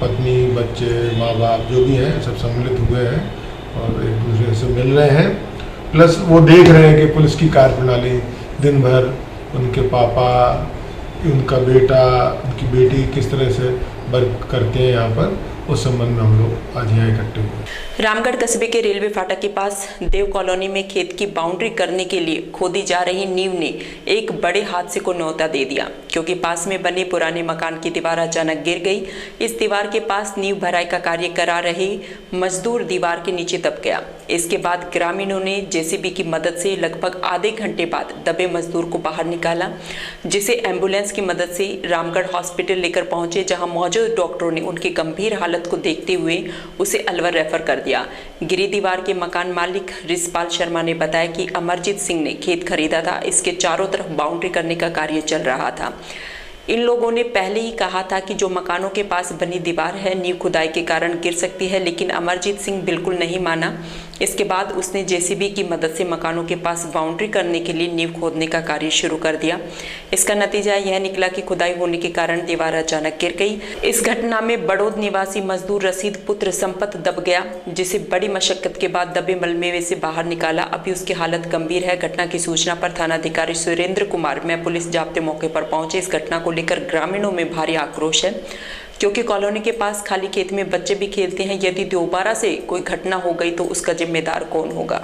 पत्नी, बच्चे, माँ बाप जो भी हैं सब सम्मिलित हुए हैं और एक दूसरे से मिल रहे हैं। प्लस वो देख रहे हैं कि पुलिस की कार्यप्रणाली दिन भर उनके पापा, उनका बेटा, उनकी बेटी किस तरह से वर्क करते हैं यहाँ पर, उस संबंध में हम लोग आज यहाँ इकट्ठे हुए। रामगढ़ कस्बे के रेलवे फाटक के पास देव कॉलोनी में खेत की बाउंड्री करने के लिए खोदी जा रही नींव ने एक बड़े हादसे को न्योता दे दिया, क्योंकि पास में बने पुराने मकान की दीवार अचानक गिर गई। इस दीवार के पास नींव भराई का कार्य करा रहे मजदूर दीवार के नीचे दब गया। इसके बाद ग्रामीणों ने जेसीबी की मदद से लगभग आधे घंटे बाद दबे मजदूर को बाहर निकाला, जिसे एम्बुलेंस की मदद से रामगढ़ हॉस्पिटल लेकर पहुंचे, जहां मौजूद डॉक्टरों ने उनकी गंभीर हालत को देखते हुए उसे अलवर रेफर कर दिया। गिरी दीवार के मकान मालिक रिसपाल शर्मा ने बताया कि अमरजीत सिंह ने खेत खरीदा था, इसके चारों तरफ बाउंड्री करने का कार्य चल रहा था। इन लोगों ने पहले ही कहा था कि जो मकानों के पास बनी दीवार है नींव खुदाई के कारण गिर सकती है, लेकिन अमरजीत सिंह बिल्कुल नहीं माना। इसके बाद उसने जेसीबी की मदद से मकानों के पास बाउंड्री करने के लिए नींव खोदने का कार्य शुरू कर दिया। इसका नतीजा यह निकला कि खुदाई होने के कारण दीवार अचानक गिर गई। इस घटना में बड़ौद निवासी मजदूर रशीद पुत्र संपत दब गया, जिसे बड़ी मशक्कत के बाद दबे मलबे से बाहर निकाला। अभी उसकी हालत गंभीर है। घटना की सूचना पर थानाधिकारी सुरेंद्र कुमार में पुलिस जाब्ते मौके पर पहुंचे। इस घटना को लेकर ग्रामीणों में भारी आक्रोश है, क्योंकि कॉलोनी के पास खाली खेत में बच्चे भी खेलते हैं। यदि दोबारा से कोई घटना हो गई तो उसका जिम्मेदार कौन होगा?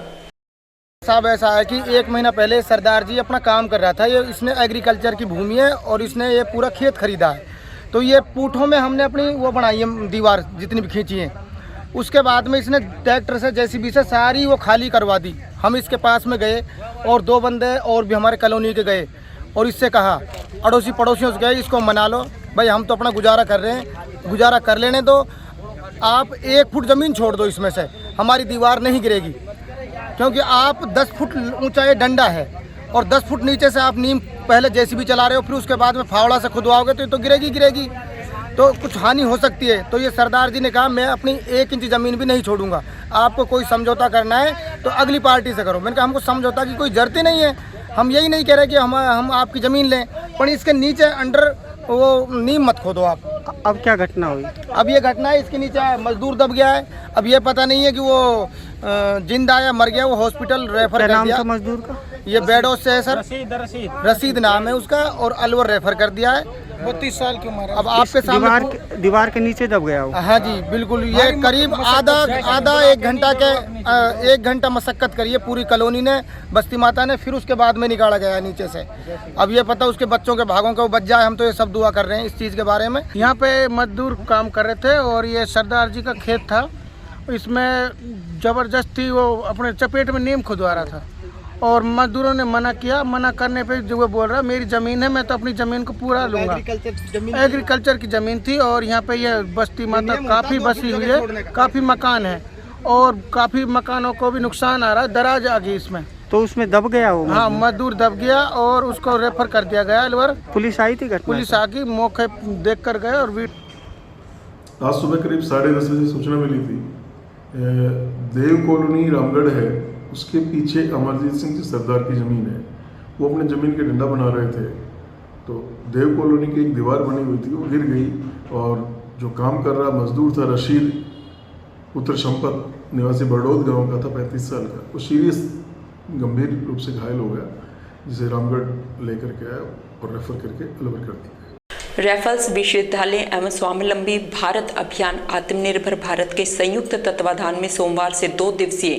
साहब ऐसा है कि 1 महीना पहले सरदार जी अपना काम कर रहा था। ये इसने एग्रीकल्चर की भूमि है और इसने ये पूरा खेत खरीदा है। तो ये पूठों में हमने अपनी वो बनाई है दीवार जितनी भी खींची है। उसके बाद में इसने ट्रैक्टर से जेसीबी से सारी वो खाली करवा दी। हम इसके पास में गए और 2 बंदे और भी हमारे कॉलोनी के गए और इससे कहा, अड़ोसी पड़ोसियों से गए, इसको मना लो भाई, हम तो अपना गुजारा कर रहे हैं, गुजारा कर लेने दो, आप 1 फुट ज़मीन छोड़ दो इसमें से, हमारी दीवार नहीं गिरेगी। क्योंकि आप 10 फुट ऊंचा ये डंडा है और 10 फुट नीचे से आप नीम पहले जेसीबी चला रहे हो, फिर उसके बाद में फावड़ा से खुदवाओगे तो ये तो गिरेगी, तो कुछ हानि हो सकती है। तो ये सरदार जी ने कहा मैं अपनी 1 इंच ज़मीन भी नहीं छोड़ूंगा, आपको कोई समझौता करना है तो अगली पार्टी से करो। मैंने कहा हमको समझौता की कोई जरूरत ही नहीं है, हम यही नहीं कह रहे कि हम आपकी ज़मीन लें, पर इसके नीचे अंडर वो नीम मत खोदो आप। अब क्या घटना हुई? अब ये घटना है, इसके नीचे मजदूर दब गया है। अब ये पता नहीं है कि वो जिंदा या मर गया, वो हॉस्पिटल रेफर कर दिया। मजदूर का ये बेडोस से है सर, रशीद नाम है उसका, और अलवर रेफर कर दिया है। 32 साल की उम्र है। अब आपके सामने दीवार के नीचे दब गया वो। हाँ जी बिल्कुल, ये करीब आधा 1 घंटा मशक्कत करी है पूरी कॉलोनी ने, बस्ती माता ने, फिर उसके बाद में निकाला गया नीचे से। अब ये पता उसके बच्चों के भागों का वो बच जाए, हम तो ये सब दुआ कर रहे हैं इस चीज़ के बारे में। यहाँ पे मजदूर काम कर रहे थे और ये सरदार जी का खेत था, इसमें ज़बरदस्ती वो अपने चपेट में नीम खुदवा रहा था और मजदूरों ने मना किया। मना करने पे जो वो बोल रहा मेरी ज़मीन है, मैं तो अपनी ज़मीन को पूरा लूँगा। एग्रीकल्चर की ज़मीन थी और यहाँ पे ये बस्ती माता काफ़ी बसी हुई है, काफ़ी मकान है और काफ़ी मकानों को भी नुकसान आ रहा है, दराज आ गई इसमें। तो उसमें दब गया वो? हाँ, मजदूर दब गया और उसको रेफर कर दिया गया अलवर। पुलिस आई थी? पुलिस आ गई, मौके देख कर गए। और आज सुबह करीब 10:30 बजे सूचना मिली थी, देव कॉलोनी रामगढ़ है, उसके पीछे अमरजीत सिंह जी सरदार की ज़मीन है। वो अपने ज़मीन के डंडा बना रहे थे, तो देव कॉलोनी की एक दीवार बनी हुई थी, वो गिर गई और जो काम कर रहा मजदूर था रशीद पुत्र संपत निवासी बड़ौद गांव का था, 35 साल का, वो सीरियस गंभीर रूप से घायल हो गया, जिसे रामगढ़ लेकर के आया और रेफर करके अलवर कर दिया। रैफल्स विश्वविद्यालय एवं स्वावलंबी भारत अभियान आत्मनिर्भर भारत के संयुक्त तत्वाधान में सोमवार से 2 दिवसीय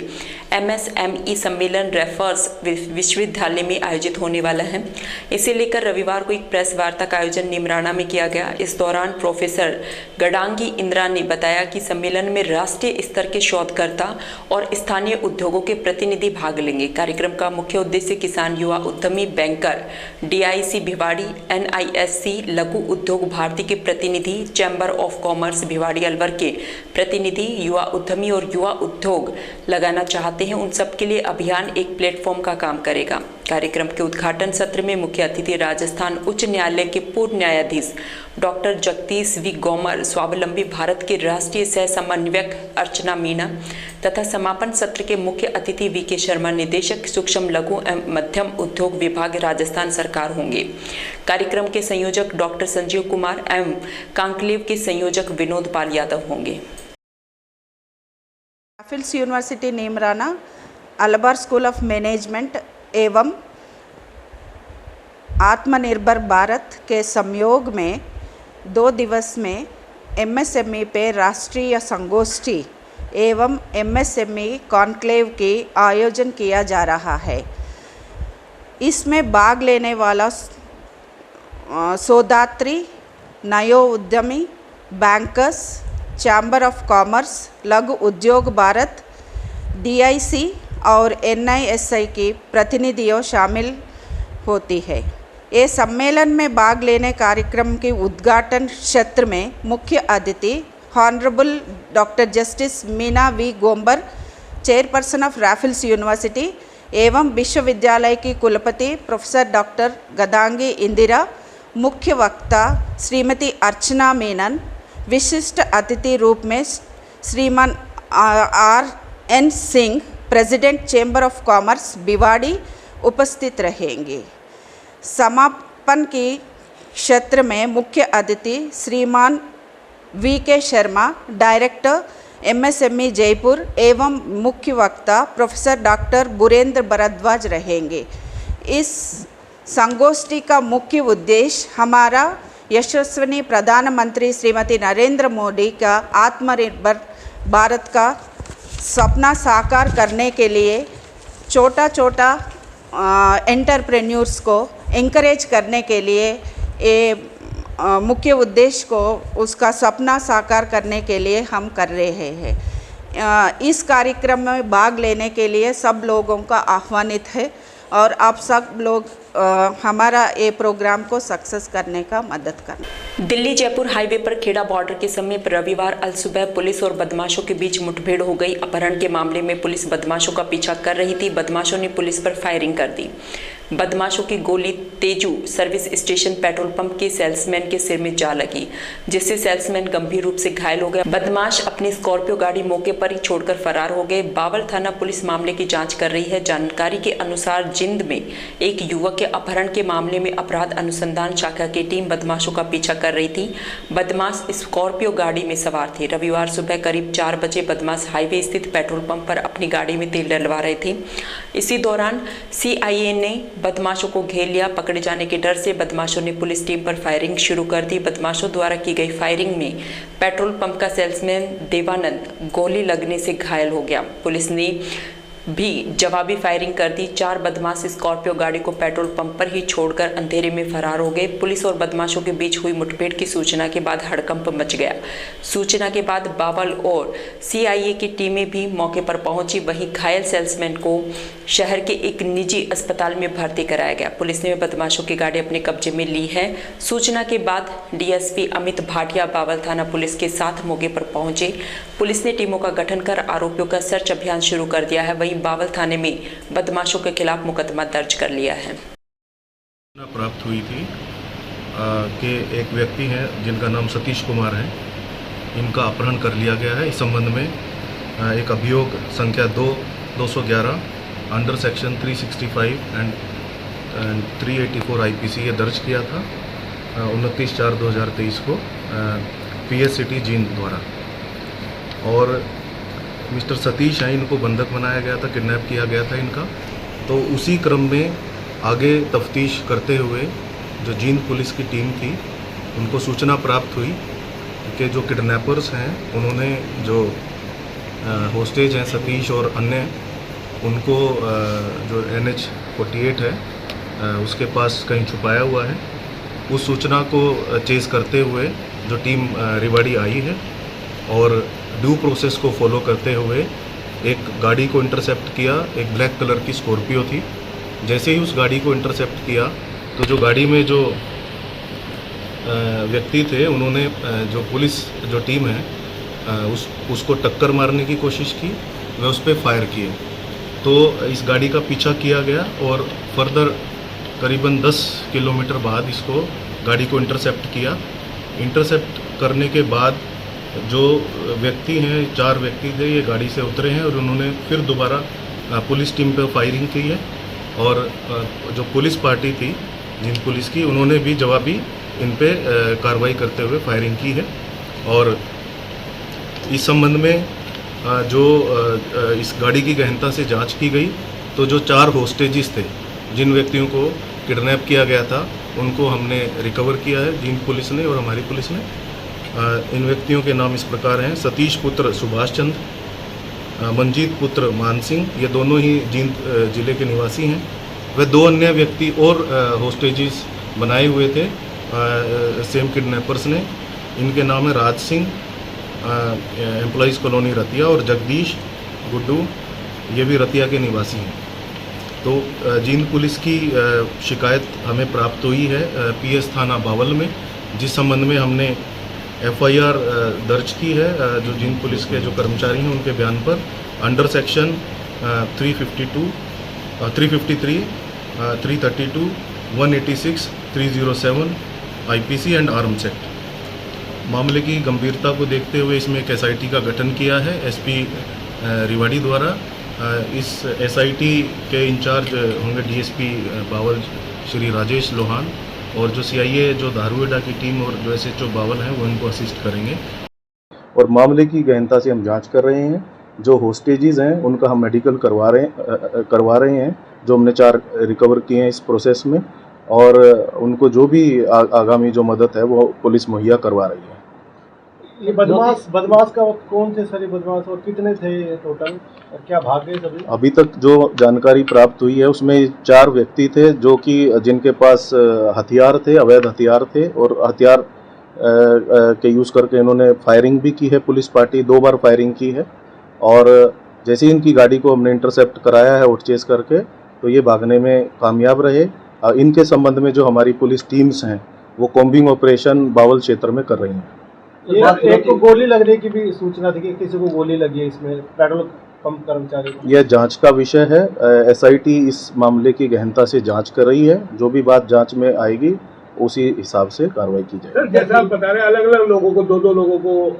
MSME सम्मेलन रैफल्स विश्वविद्यालय में आयोजित होने वाला है। इसे लेकर रविवार को एक प्रेस वार्ता का आयोजन निमराना में किया गया। इस दौरान प्रोफेसर गडांगी इंदिरा ने बताया कि सम्मेलन में राष्ट्रीय स्तर के शोधकर्ता और स्थानीय उद्योगों के प्रतिनिधि भाग लेंगे। कार्यक्रम का मुख्य उद्देश्य किसान, युवा उद्यमी, बैंकर, DIC भिवाड़ी, NISC लघु उद्योग भारती के प्रतिनिधि, chamber of commerce Bhiwadi Alwar के प्रतिनिधि, युवा उद्यमी और युवा उद्योग लगाना चाहते हैं, उन सब के लिए अभियान एक प्लेटफॉर्म का काम करेगा। कार्यक्रम के उद्घाटन सत्र में मुख्य अतिथि राजस्थान उच्च न्यायालय के पूर्व न्यायाधीश डॉक्टर जगदीश V गोमर, स्वावलंबी भारत के राष्ट्रीय सह समन्वयक अर्चना मीणा तथा समापन सत्र के मुख्य अतिथि VK शर्मा, निदेशक सूक्ष्म लघु एवं मध्यम उद्योग विभाग राजस्थान सरकार होंगे। कार्यक्रम के संयोजक डॉक्टर संजीव कुमार एवं कांक्लेव के संयोजक विनोद पाल यादव होंगे। Raffles university Neemrana, Alwar school of management एवं आत्मनिर्भर भारत के संयोग में 2 दिवस में MSME पे राष्ट्रीय संगोष्ठी एवं MSME कॉन्क्लेव की आयोजन किया जा रहा है। इसमें भाग लेने वाला शोधार्थी, नयो उद्यमी, बैंकर्स, चैम्बर ऑफ कॉमर्स, लघु उद्योग भारत, DIC और NISI की प्रतिनिधियों शामिल होती है। ये सम्मेलन में भाग लेने कार्यक्रम के उद्घाटन सत्र में मुख्य अतिथि honourable doctor justice Meena V Gomber, chairperson of Raffles University एवं विश्वविद्यालय की कुलपति प्रोफेसर डॉक्टर गदांगी इंदिरा, मुख्य वक्ता श्रीमती अर्चना मेनन, विशिष्ट अतिथि रूप में श्रीमान R N Singh, president chamber of commerce Bhiwadi, उपस्थित रहेंगे। समापन की क्षेत्र में मुख्य अतिथि श्रीमान वी.के. शर्मा, डायरेक्टर MSME जयपुर एवं मुख्य वक्ता प्रोफेसर डॉक्टर बुरेंद्र भारद्वाज रहेंगे। इस संगोष्ठी का मुख्य उद्देश्य हमारा यशस्वी प्रधानमंत्री श्रीमती नरेंद्र मोदी का आत्मनिर्भर भारत का सपना साकार करने के लिए छोटा छोटा एंटरप्रेन्योर्स को encourage करने के लिए मुख्य उद्देश्य को उसका सपना साकार करने के लिए हम कर रहे हैं। इस कार्यक्रम में भाग लेने के लिए सब लोगों का आह्वानित है और आप सब लोग हमारा ये प्रोग्राम को सक्सेस करने का मदद करना। दिल्ली जयपुर हाईवे पर खेड़ा बॉर्डर के समीप रविवार अलसुबह पुलिस और बदमाशों के बीच मुठभेड़ हो गई। अपहरण के मामले में पुलिस बदमाशों का पीछा कर रही थी। बदमाशों ने पुलिस पर फायरिंग कर दी। बदमाशों की गोली Teju service station petrol pump के सेल्समैन के सिर में जा लगी, जिससे सेल्समैन गंभीर रूप से घायल हो गया। बदमाश अपनी स्कॉर्पियो गाड़ी मौके पर ही छोड़कर फरार हो गए। बावल थाना पुलिस मामले की जांच कर रही है। जानकारी के अनुसार जिंद में एक युवक के अपहरण के मामले में अपराध अनुसंधान शाखा की टीम बदमाशों का पीछा कर रही थी। बदमाश स्कॉर्पियो गाड़ी में सवार थे। रविवार सुबह करीब 4 बजे बदमाश हाईवे स्थित पेट्रोल पंप पर अपनी गाड़ी में तेल डलवा रहे थे। इसी दौरान CIA ने बदमाशों को घेर लिया। पकड़े जाने के डर से बदमाशों ने पुलिस टीम पर फायरिंग शुरू कर दी। बदमाशों द्वारा की गई फायरिंग में पेट्रोल पंप का सेल्समैन देवानंद गोली लगने से घायल हो गया। पुलिस ने भी जवाबी फायरिंग कर दी। 4 बदमाश स्कॉर्पियो गाड़ी को पेट्रोल पंप पर ही छोड़कर अंधेरे में फरार हो गए। पुलिस और बदमाशों के बीच हुई मुठभेड़ की सूचना के बाद हड़कंप मच गया। सूचना के बाद बावल और CIA की टीमें भी मौके पर पहुंची। वहीं घायल सेल्समैन को शहर के एक निजी अस्पताल में भर्ती कराया गया। पुलिस ने बदमाशों की गाड़ी अपने कब्जे में ली है। सूचना के बाद DSP अमित भाटिया बावल थाना पुलिस के साथ मौके पर पहुंचे। पुलिस ने टीमों का गठन कर आरोपियों का सर्च अभियान शुरू कर दिया है। वहीं बावल थाने में बदमाशों के खिलाफ मुकदमा दर्ज कर लिया है। प्राप्त हुई थी कि एक व्यक्ति हैं जिनका नाम सतीश कुमार है, इनका अपहरण कर लिया गया है। इस संबंध में एक अभियोग संख्या 2/211 अंडर सेक्शन 365 एंड 384 IPC ये दर्ज किया था 29/4/2023 को PS सिटी जींद द्वारा। और मिस्टर सतीश हैं, इनको बंधक बनाया गया था, किडनैप किया गया था इनका। तो उसी क्रम में आगे तफ्तीश करते हुए जो जींद पुलिस की टीम थी, उनको सूचना प्राप्त हुई कि जो किडनैपर्स हैं उन्होंने जो होस्टेज हैं सतीश और अन्य, उनको जो NH-48 है उसके पास कहीं छुपाया हुआ है। उस सूचना को चेस करते हुए जो टीम रेवाड़ी आई है और ड्यू प्रोसेस को फॉलो करते हुए एक गाड़ी को इंटरसेप्ट किया। एक ब्लैक कलर की स्कॉर्पियो थी। जैसे ही उस गाड़ी को इंटरसेप्ट किया तो जो गाड़ी में जो व्यक्ति थे उन्होंने जो पुलिस जो टीम है उसको टक्कर मारने की कोशिश की, वे उस पर फायर किए। तो इस गाड़ी का पीछा किया गया और फर्दर करीबन 10 किलोमीटर बाद इसको गाड़ी को इंटरसेप्ट किया। इंटरसेप्ट करने के बाद जो व्यक्ति हैं, 4 व्यक्ति थे, ये गाड़ी से उतरे हैं और उन्होंने फिर दोबारा पुलिस टीम पर फायरिंग की है। और जो पुलिस पार्टी थी जिन पुलिस की, उन्होंने भी जवाबी इन पे कार्रवाई करते हुए फायरिंग की है। और इस संबंध में जो इस गाड़ी की गहनता से जांच की गई तो जो 4 होस्टेजिस थे जिन व्यक्तियों को किडनैप किया गया था, उनको हमने रिकवर किया है जींद पुलिस ने और हमारी पुलिस ने। इन व्यक्तियों के नाम इस प्रकार हैं: सतीश पुत्र सुभाष चंद्र, मंजीत पुत्र मान सिंह, ये दोनों ही जींद जिले के निवासी हैं। वह 2 अन्य व्यक्ति और होस्टेजिस बनाए हुए थे सेम किडनैपर्स ने। इनके नाम है राज सिंह, एम्प्लॉइज़ कॉलोनी रतिया, और जगदीश गुड्डू, ये भी रतिया के निवासी हैं। तो जींद पुलिस की शिकायत हमें प्राप्त हुई है PS थाना बावल में, जिस संबंध में हमने FIR दर्ज की है। जो जींद पुलिस के जो कर्मचारी हैं उनके बयान पर under section 352, 353, 332, 186, 307 IPC and arms act. मामले की गंभीरता को देखते हुए इसमें एक SIT का गठन किया है। SP रेवाड़ी द्वारा इस SIT के इंचार्ज होंगे DSP बावल श्री राजेश लोहान, और जो CIA जो धारूहेड़ा की टीम और जो SHO बावल हैं वो इनको असिस्ट करेंगे। और मामले की गहनता से हम जांच कर रहे हैं। जो होस्टेजेस हैं उनका हम मेडिकल करवा रहे हैं, जो हमने 4 रिकवर किए हैं इस प्रोसेस में, और उनको जो भी आगामी जो मदद है वो पुलिस मुहैया करवा रही है। ये बदमाश का कौन थे सर? ये बदमाश और कितने थे टोटल, और क्या भाग गए सभी? अभी तक जो जानकारी प्राप्त हुई है उसमें 4 व्यक्ति थे जो कि जिनके पास हथियार थे, अवैध हथियार थे, और हथियार के यूज़ करके इन्होंने फायरिंग भी की है। पुलिस पार्टी 2 बार फायरिंग की है, और जैसे ही इनकी गाड़ी को हमने इंटरसेप्ट कराया है आउटचेस करके, तो ये भागने में कामयाब रहे। इनके संबंध में जो हमारी पुलिस टीम्स हैं वो कॉम्बिंग ऑपरेशन बावल क्षेत्र में कर रही हैं। एक को गोली लगने की भी सूचना थी कि किसी को गोली लगी है इसमें, पेट्रोल पंप कर्मचारी को। यह जांच का विषय है। SIT इस मामले की गहनता से जांच कर रही है। जो भी बात जांच में आएगी उसी हिसाब से कार्रवाई की जाएगी। सर, जैसा आप बता रहे हैं अलग अलग लोगों को, 2-2 लोगों को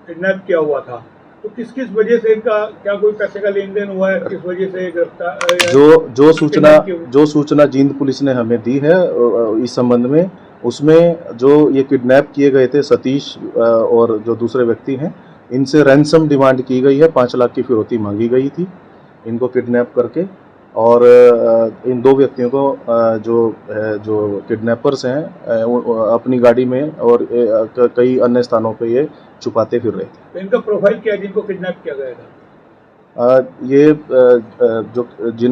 किडनैप किया हुआ था, तो किस किस वजह से इनका, क्या कोई पैसे का लेन देन हुआ है, किस वजह से गिरफ्तार? जो सूचना जींद पुलिस ने हमें दी है इस संबंध में, उसमें जो ये किडनैप किए गए थे सतीश और जो दूसरे व्यक्ति हैं, इनसे रैंसम डिमांड की गई है। 5 लाख की फिरौती मांगी गई थी इनको किडनैप करके, और इन 2 व्यक्तियों को जो किडनैपर्स हैं अपनी गाड़ी में और कई अन्य स्थानों पे ये छुपाते फिर रहे थे। तो इनका प्रोफाइल क्या है जिनको किडनैप किया गया था? ये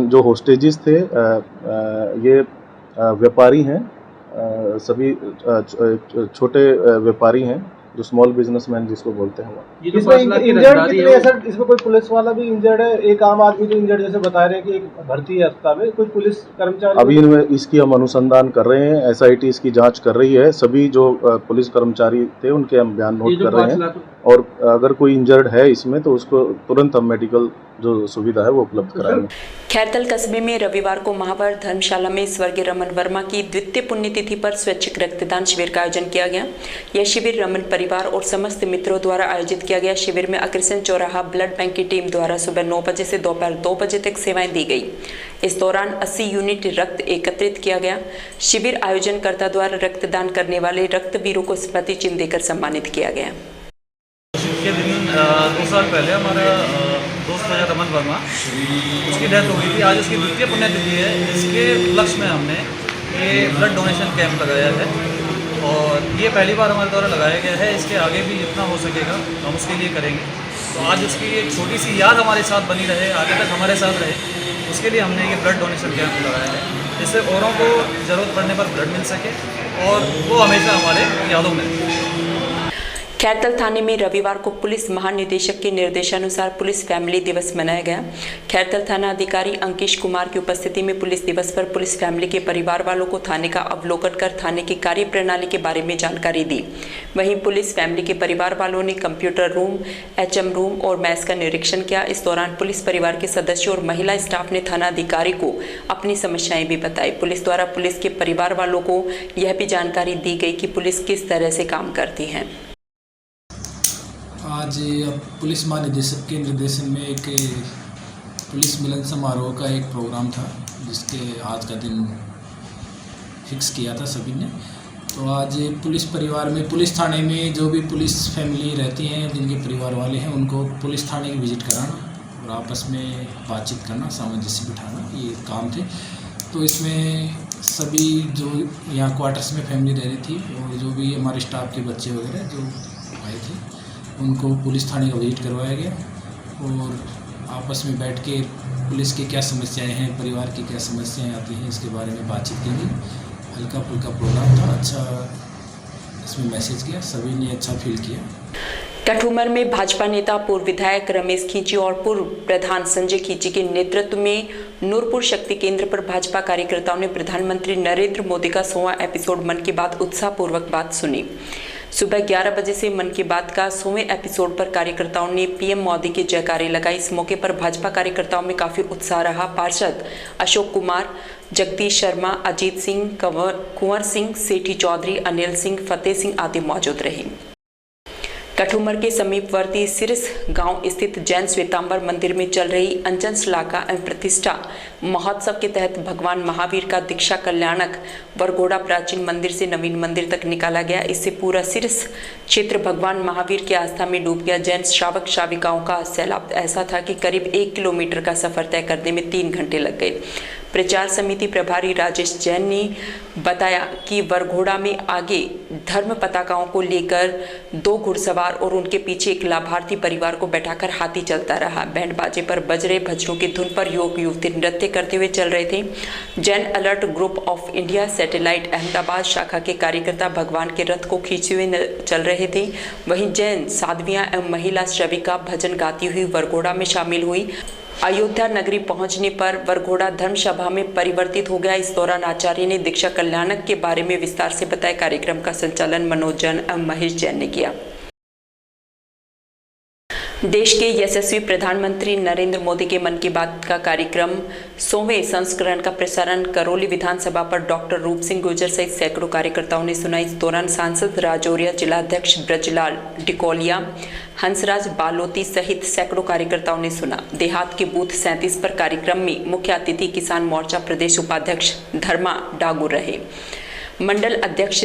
जो होस्टेजेस थे ये व्यापारी हैं, सभी छोटे व्यापारी हैं, जो स्मॉल बिजनेसमैन जिसको बोलते हैं। इसमें इंजर्ड कितने हैं सर? इसमें कोई पुलिस वाला भी इंजर्ड है? एक आम आदमी तो इंजर्ड जैसे बता रहे हैं कि एक भर्ती है अस्पताल में, कोई पुलिस कर्मचारी? अभी इसकी हम अनुसंधान कर रहे हैं। SIT इसकी जांच कर रही है। सभी जो पुलिस कर्मचारी थे उनके हम बयान नोट कर रहे हैं, और अगर कोई इंजर्ड है इसमें तो उसको तुरंत हम मेडिकल जो सुविधा है वो उपलब्ध कराएंगे। खैरतल कस्बे में रविवार को महावर धर्मशाला में स्वर्गीय रमन वर्मा की द्वितीय पुण्यतिथि पर स्वैच्छिक रक्तदान शिविर का आयोजन किया गया। यह शिविर रमन परिवार और समस्त मित्रों द्वारा आयोजित किया गया। शिविर में अग्रसेन चौराहा ब्लड बैंक की टीम द्वारा सुबह 9 बजे से दोपहर 2 बजे तक सेवाएं दी गई। इस दौरान 80 यूनिट रक्त एकत्रित किया गया। शिविर आयोजनकर्ता द्वारा रक्तदान करने वाले रक्तवीरों को स्मृति चिन्ह देकर सम्मानित किया गया। के दिन 2 साल पहले हमारा दोस्त था रमन वर्मा, उसकी डेथ हो गई थी। आज उसकी द्वितीय पुण्यतिथि है। इसके उपलक्ष्य में हमने ये ब्लड डोनेशन कैंप लगाया है, और ये पहली बार हमारे द्वारा लगाया गया है। इसके आगे भी जितना हो सकेगा हम उसके लिए करेंगे। तो आज उसकी एक छोटी सी याद हमारे साथ बनी रहे, आगे तक हमारे साथ रहे, उसके लिए हमने ये ब्लड डोनेशन कैंप लगाया है, जिससे औरों को ज़रूरत पड़ने पर ब्लड मिल सके और वो हमेशा हमारे यादों में। खैरतल थाने में रविवार को पुलिस महानिदेशक के निर्देशानुसार पुलिस फैमिली दिवस मनाया गया। खैरतल थाना अधिकारी अंकिश कुमार की उपस्थिति में पुलिस दिवस पर पुलिस फैमिली के परिवार वालों को थाने का अवलोकन कर थाने की कार्य प्रणाली के बारे में जानकारी दी। वहीं पुलिस फैमिली के परिवार वालों ने कंप्यूटर रूम, HM रूम और मैस का निरीक्षण किया। इस दौरान पुलिस परिवार के सदस्यों और महिला स्टाफ ने थाना अधिकारी को अपनी समस्याएं भी बताई। पुलिस द्वारा पुलिस के परिवार वालों को यह भी जानकारी दी गई कि पुलिस किस तरह से काम करती है। आज पुलिस महानिदेशक के निर्देशन में एक पुलिस मिलन समारोह का एक प्रोग्राम था, जिसके आज का दिन फिक्स किया था सभी ने। तो आज पुलिस परिवार में, पुलिस थाने में जो भी पुलिस फैमिली रहती हैं, जिनके परिवार वाले हैं, उनको पुलिस थाने की विजिट कराना और आपस में बातचीत करना, सामंजस्य बिठाना, ये काम थे। तो इसमें सभी जो यहाँ क्वार्टर्स में फैमिली रह रही थी और जो भी हमारे स्टाफ के बच्चे वगैरह जो आए थे, उनको पुलिस थाने का विजिट करवाया गया और आपस में बैठ के पुलिस की क्या समस्याएं हैं, परिवार की क्या समस्याएं आती हैं, इसके बारे में बातचीत की गई। हल्का फुल्का प्रोग्राम था, अच्छा इसमें मैसेज किया, सभी ने अच्छा फील किया। कठुमर में भाजपा नेता पूर्व विधायक रमेश खींची और पूर्व प्रधान संजय खींची के नेतृत्व में नूरपुर शक्ति केंद्र पर भाजपा कार्यकर्ताओं ने प्रधानमंत्री नरेंद्र मोदी का 100वां एपिसोड मन की बात उत्साहपूर्वक बात सुनी। सुबह 11 बजे से मन की बात का 100वें एपिसोड पर कार्यकर्ताओं ने PM मोदी के जयकारे लगाई। इस मौके पर भाजपा कार्यकर्ताओं में काफी उत्साह रहा। पार्षद अशोक कुमार, जगदीश शर्मा, अजीत सिंह, कुंवर सिंह, सेठी चौधरी, अनिल सिंह, फतेह सिंह आदि मौजूद रहे। कठुमर के समीपवर्ती सिरस गांव स्थित जैन श्वेतांबर मंदिर में चल रही अंजन श्लाघा एवं प्रतिष्ठा महोत्सव के तहत भगवान महावीर का दीक्षा कल्याणक वरघोड़ा प्राचीन मंदिर से नवीन मंदिर तक निकाला गया। इससे पूरा सिरस क्षेत्र भगवान महावीर की आस्था में डूब गया। जैन श्रावक श्राविकाओं का सैलाब ऐसा था कि करीब 1 किलोमीटर का सफर तय करने में 3 घंटे लग गए। प्रचार समिति प्रभारी राजेश जैन ने बताया कि वरघोड़ा में आगे धर्म पताकाओं को लेकर 2 घुड़सवार और उनके पीछे एक लाभार्थी परिवार को बैठाकर हाथी चलता रहा। बैंड बाजे पर बज रहे भजनों की धुन पर युवक युवती नृत्य करते हुए चल रहे थे। Jain alert group of India satellite Ahmedabad शाखा के कार्यकर्ता भगवान के रथ को खींचे हुए चल रहे थे। वहीं जैन साध्वियां एवं महिला श्रविका भजन गाती हुई वरघोड़ा में शामिल हुई। अयोध्या नगरी पहुंचने पर वरघोड़ा धर्मसभा में परिवर्तित हो गया। इस दौरान आचार्य ने दीक्षा कल्याणक के बारे में विस्तार से बताया। कार्यक्रम का संचालन मनोज जैन एवं महेश जैन ने किया। देश के यशस्वी प्रधानमंत्री नरेंद्र मोदी के मन की बात का कार्यक्रम 100वें संस्करण का प्रसारण करौली विधानसभा पर डॉक्टर रूप सिंह गुर्जर सहित सैकड़ों कार्यकर्ताओं ने सुना। इस दौरान सांसद राजौरिया, जिलाध्यक्ष ब्रजलाल डिकोलिया, हंसराज बालोती सहित सैकड़ों कार्यकर्ताओं ने सुना। देहात के बूथ 37 पर कार्यक्रम में मुख्य अतिथि किसान मोर्चा प्रदेश उपाध्यक्ष धर्मा डागू रहे। मंडल अध्यक्ष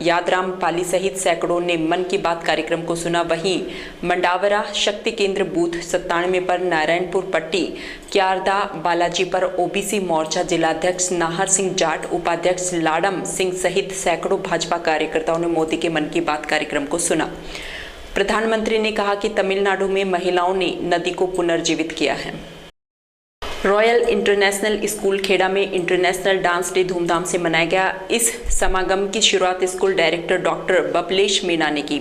यादराम पाली सहित सैकड़ों ने मन की बात कार्यक्रम को सुना। वहीं मंडावरा शक्ति केंद्र बूथ 97 पर नारायणपुर पट्टी क्यारदा बालाजी पर ओबीसी मोर्चा जिलाध्यक्ष नाहर सिंह जाट, उपाध्यक्ष लाडम सिंह सहित सैकड़ों भाजपा कार्यकर्ताओं ने मोदी के मन की बात कार्यक्रम को सुना। प्रधानमंत्री ने कहा कि तमिलनाडु में महिलाओं ने नदी को पुनर्जीवित किया है। रॉयल इंटरनेशनल स्कूल खेड़ा में इंटरनेशनल डांस डे धूमधाम से मनाया गया। इस समागम की शुरुआत school director doctor Bablesh Meena ने की।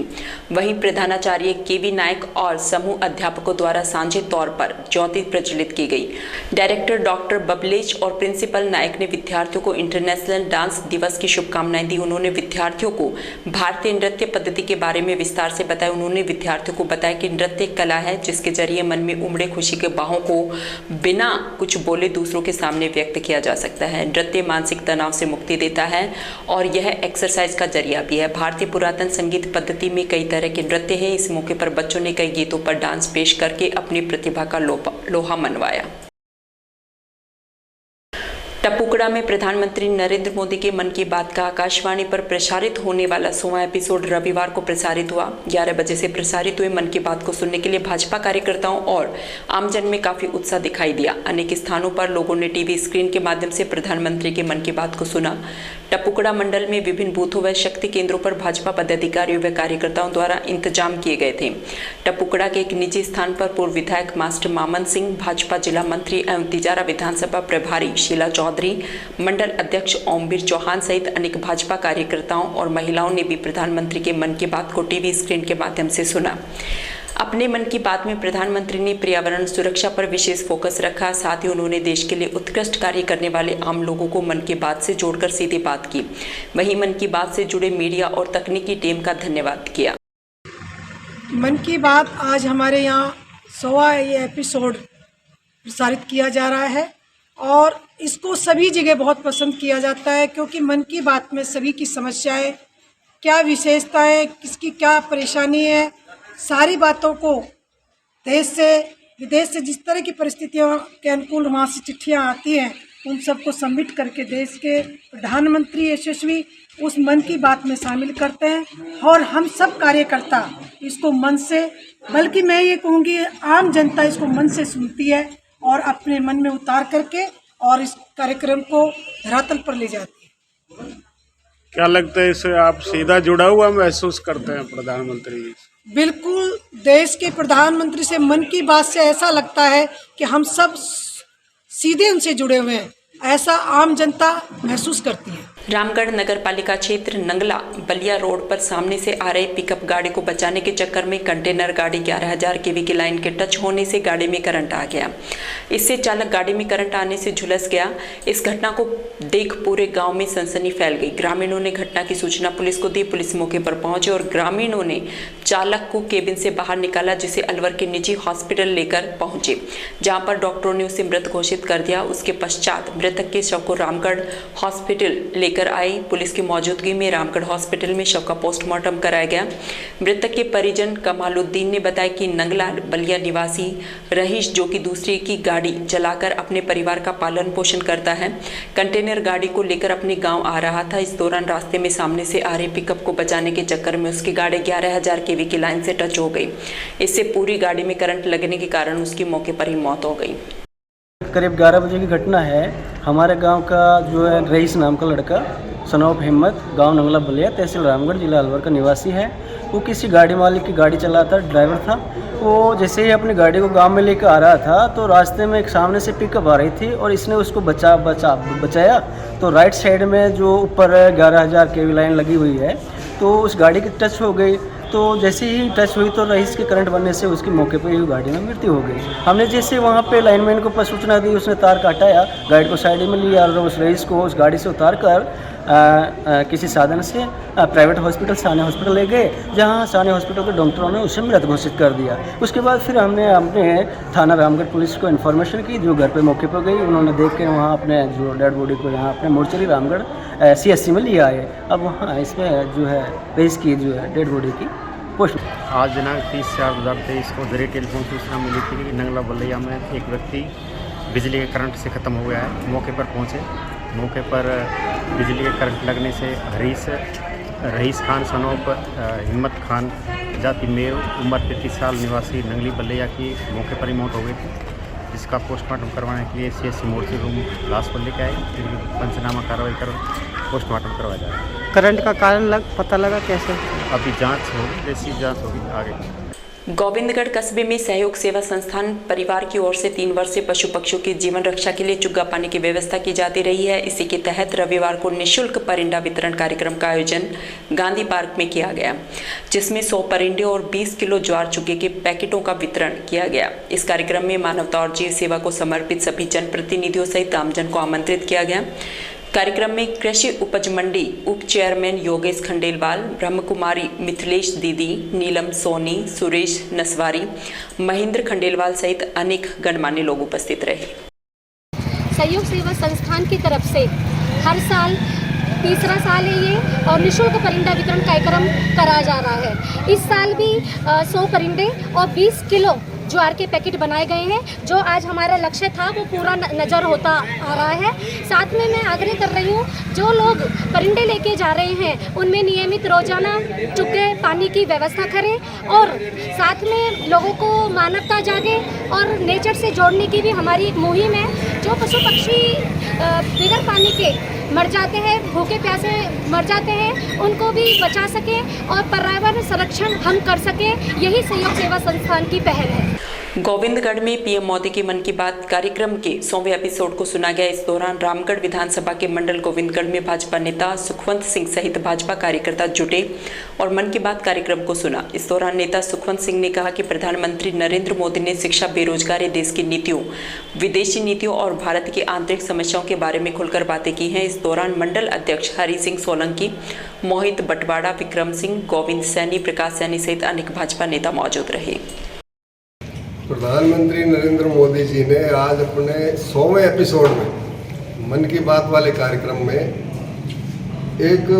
वहीं प्रधानाचार्य केवी नायक और समूह अध्यापकों द्वारा साझे तौर पर ज्योति प्रज्वलित की गई। डायरेक्टर डॉक्टर बबलेश और प्रिंसिपल नायक ने विद्यार्थियों को इंटरनेशनल डांस दिवस की शुभकामनाएं दी। उन्होंने विद्यार्थियों को भारतीय नृत्य पद्धति के बारे में विस्तार से बताया। उन्होंने विद्यार्थियों को बताया कि नृत्य एक कला है जिसके जरिए मन में उमड़े खुशी के बाहों को बिना कुछ बोले दूसरों के सामने व्यक्त किया जा सकता है। नृत्य मानसिक तनाव से मुक्ति देता है और यह एक्सरसाइज का जरिया भी है। भारतीय पुरातन संगीत पद्धति में कई तरह के नृत्य हैं। इस मौके पर बच्चों ने कई गीतों पर डांस पेश करके अपनी प्रतिभा का लोहा मनवाया। टपुकड़ा में प्रधानमंत्री नरेंद्र मोदी के मन की बात का आकाशवाणी पर प्रसारित होने वाला 100वां एपिसोड रविवार को प्रसारित हुआ। 11 बजे से प्रसारित हुए मन की बात को सुनने के लिए भाजपा कार्यकर्ताओं और आमजन में काफी उत्साह दिखाई दिया। अनेक स्थानों पर लोगों ने टीवी स्क्रीन के माध्यम से प्रधानमंत्री के मन की बात को सुना। टपुकड़ा मंडल में विभिन्न बूथों व शक्ति केंद्रों पर भाजपा पदाधिकारियों व कार्यकर्ताओं द्वारा इंतजाम किए गए थे। टपुकड़ा के एक निजी स्थान पर पूर्व विधायक मास्टर मामन सिंह, भाजपा जिला मंत्री एवं तिजारा विधानसभा प्रभारी शीला चौधरी, मंडल अध्यक्ष ओमवीर चौहान सहित अनेक भाजपा कार्यकर्ताओं और महिलाओं ने भी प्रधानमंत्री के मन की बात को टीवी स्क्रीन के माध्यम से सुना। अपने मन की बात में प्रधानमंत्री ने पर्यावरण सुरक्षा पर विशेष फोकस रखा। साथ ही उन्होंने देश के लिए उत्कृष्ट कार्य करने वाले आम लोगों को मन की बात से जोड़कर सीधी बात की। वहीं मन की बात से जुड़े मीडिया और तकनीकी टीम का धन्यवाद किया। मन की बात आज हमारे यहाँ 100वां एपिसोड प्रसारित किया जा रहा है और इसको सभी जगह बहुत पसंद किया जाता है, क्योंकि मन की बात में सभी की समस्याएं, क्या विशेषताएं, किसकी क्या परेशानी है, सारी बातों को देश से विदेश से जिस तरह की परिस्थितियों के अनुकूल वहाँ से चिट्ठियाँ आती हैं उन सबको सबमिट करके देश के प्रधानमंत्री यशस्वी उस मन की बात में शामिल करते हैं और हम सब कार्यकर्ता इसको मन से, बल्कि मैं ये कहूँगी आम जनता इसको मन से सुनती है और अपने मन में उतार करके और इस कार्यक्रम को धरातल पर ले जाती है। क्या लगता है इससे आप सीधा जुड़ा हुआ महसूस करते हैं प्रधानमंत्री? बिल्कुल, देश के प्रधानमंत्री से मन की बात से ऐसा लगता है कि हम सब सीधे उनसे जुड़े हुए हैं, ऐसा आम जनता महसूस करती है। रामगढ़ नगर पालिका क्षेत्र नंगला बलिया रोड पर सामने से आ रही पिकअप गाड़ी को बचाने के चक्कर में कंटेनर गाड़ी 11,000 केवी की लाइन के टच होने से गाड़ी में करंट आ गया। इससे चालक गाड़ी में करंट आने से झुलस गया। इस घटना को देख पूरे गांव में सनसनी फैल गई। ग्रामीणों ने घटना की सूचना पुलिस को दी। पुलिस मौके पर पहुंचे और ग्रामीणों ने चालक को केबिन से बाहर निकाला, जिसे अलवर के निजी हॉस्पिटल लेकर पहुंचे, जहां पर डॉक्टरों ने उसे मृत घोषित कर दिया। उसके पश्चात मृतक के शव को रामगढ़ हॉस्पिटल लेकर आई। पुलिस की मौजूदगी में रामगढ़ हॉस्पिटल में शव का पोस्टमार्टम कराया गया। मृतक के परिजन कमालुद्दीन ने बताया कि नंगला बलिया निवासी रहीश, जो कि दूसरे की गाड़ी चलाकर अपने परिवार का पालन पोषण करता है, कंटेनर गाड़ी को लेकर अपने गांव आ रहा था। इस दौरान रास्ते में सामने से आ रही पिकअप को बचाने के चक्कर में उसकी गाड़ी 11,000 kV की लाइन से टच हो गई। इससे पूरी गाड़ी में करंट लगने के कारण उसकी मौके पर ही मौत हो गई। करीब 11 बजे की घटना है। हमारे गांव का जो है रईस नाम का लड़का, सन ऑफ हिम्मत, गांव नंगला बलिया, तहसील रामगढ़, जिला अलवर का निवासी है। वो किसी गाड़ी मालिक की गाड़ी चलाता, ड्राइवर था। वो जैसे ही अपनी गाड़ी को गांव में लेकर आ रहा था तो रास्ते में एक सामने से पिकअप आ रही थी और इसने उसको बचाया तो राइट साइड में जो ऊपर 11,000 kV लाइन लगी हुई है तो उस गाड़ी की टच हो गई। तो जैसे ही टच हुई तो रईस के करंट बनने से उसकी मौके पर ही गाड़ी में मृत्यु हो गई। हमने जैसे वहाँ पे लाइनमैन को सूचना दी, उसने तार काटाया, गाड़ी को साइड में लिया और उस रईस को उस गाड़ी से उतार कर किसी साधन से प्राइवेट हॉस्पिटल साने हॉस्पिटल ले गए, जहाँ साने हॉस्पिटल के डॉक्टरों ने उसे मृत घोषित कर दिया। उसके बाद फिर हमने अपने थाना रामगढ़ पुलिस को इन्फॉर्मेशन की, जो घर पे मौके पर गई। उन्होंने देख के वहाँ अपने जो डेड बॉडी को यहाँ अपने मोर्चरी रामगढ़ CSC में लिया है। अब वहाँ इसमें जो है रईस की जो है डेड बॉडी की पोस्ट। आज दिनांक 30/4/2023 को जरिए टेलीफोन सूचना मिली थी कि नंगला बलिया में एक व्यक्ति बिजली के करंट से ख़त्म हो गया है। मौके पर पहुँचे, मौके पर बिजली के करंट लगने से रईस खान सनोप हिम्मत खान, जाति मेव, उम्र 33 साल, निवासी नंगली बलिया की मौके पर ही मौत हो गई थी, जिसका पोस्टमार्टम करवाने के लिए CSC मोर्ची रूम लाश को लेकर आए। पंचनामा कार्रवाई कर पोस्टमार्टम करवाया जा रहा है। करंट का कारण पता लगा कैसे? अभी जांच होगी, जैसी जांच होगी आगे। गोविंदगढ़ कस्बे में सहयोग सेवा संस्थान परिवार की ओर से 3 वर्षीय पशु पक्षियों की जीवन रक्षा के लिए चुग्गा पानी की व्यवस्था की जाती रही है। इसी के तहत रविवार को निःशुल्क परिंदा वितरण कार्यक्रम का आयोजन गांधी पार्क में किया गया, जिसमें 100 परिंदे और 20 किलो ज्वार चुग्गे के पैकेटों का वितरण किया गया। इस कार्यक्रम में मानवता और जीव सेवा को समर्पित सभी जनप्रतिनिधियों सहित आमजन को आमंत्रित किया गया। कार्यक्रम में कृषि उपज मंडी उप चेयरमैन योगेश खंडेलवाल, ब्रह्मकुमारी मिथिलेश दीदी, नीलम सोनी, सुरेश नसवारी, महेंद्र खंडेलवाल सहित अनेक गणमान्य लोग उपस्थित रहे। सहयोग सेवा संस्थान की तरफ से हर साल 3रा साल है ये, और निःशुल्क परिंदा वितरण कार्यक्रम कराया जा रहा है। इस साल भी 100 परिंदे और 20 किलो ज्वार के पैकेट बनाए गए हैं। जो आज हमारा लक्ष्य था वो पूरा नज़र होता आ रहा है। साथ में मैं आग्रह कर रही हूँ, जो लोग परिंदे लेके जा रहे हैं उनमें नियमित रोजाना चुग्गे पानी की व्यवस्था करें, और साथ में लोगों को मानवता जागे और नेचर से जोड़ने की भी हमारी एक मुहिम है। जो पशु पक्षी बिगर पानी के मर जाते हैं, भूखे प्यासे मर जाते हैं, उनको भी बचा सकें और पर्यावरण संरक्षण हम कर सकें, यही सहयोग सेवा संस्थान की पहल है। गोविंदगढ़ में पीएम मोदी के मन की बात कार्यक्रम के 100वें एपिसोड को सुना गया। इस दौरान रामगढ़ विधानसभा के मंडल गोविंदगढ़ में भाजपा नेता सुखवंत सिंह सहित भाजपा कार्यकर्ता जुटे और मन की बात कार्यक्रम को सुना। इस दौरान नेता सुखवंत सिंह ने कहा कि प्रधानमंत्री नरेंद्र मोदी ने शिक्षा, बेरोजगारी, देश की नीतियों, विदेशी नीतियों और भारत की आंतरिक समस्याओं के बारे में खुलकर बातें की हैं। इस दौरान मंडल अध्यक्ष हरि सिंह सोलंकी, मोहित बटवाड़ा, विक्रम सिंह, गोविंद सैनी, प्रकाश सैनी सहित अनेक भाजपा नेता मौजूद रहे। प्रधानमंत्री नरेंद्र मोदी जी ने आज अपने 100वें एपिसोड में मन की बात वाले कार्यक्रम में एक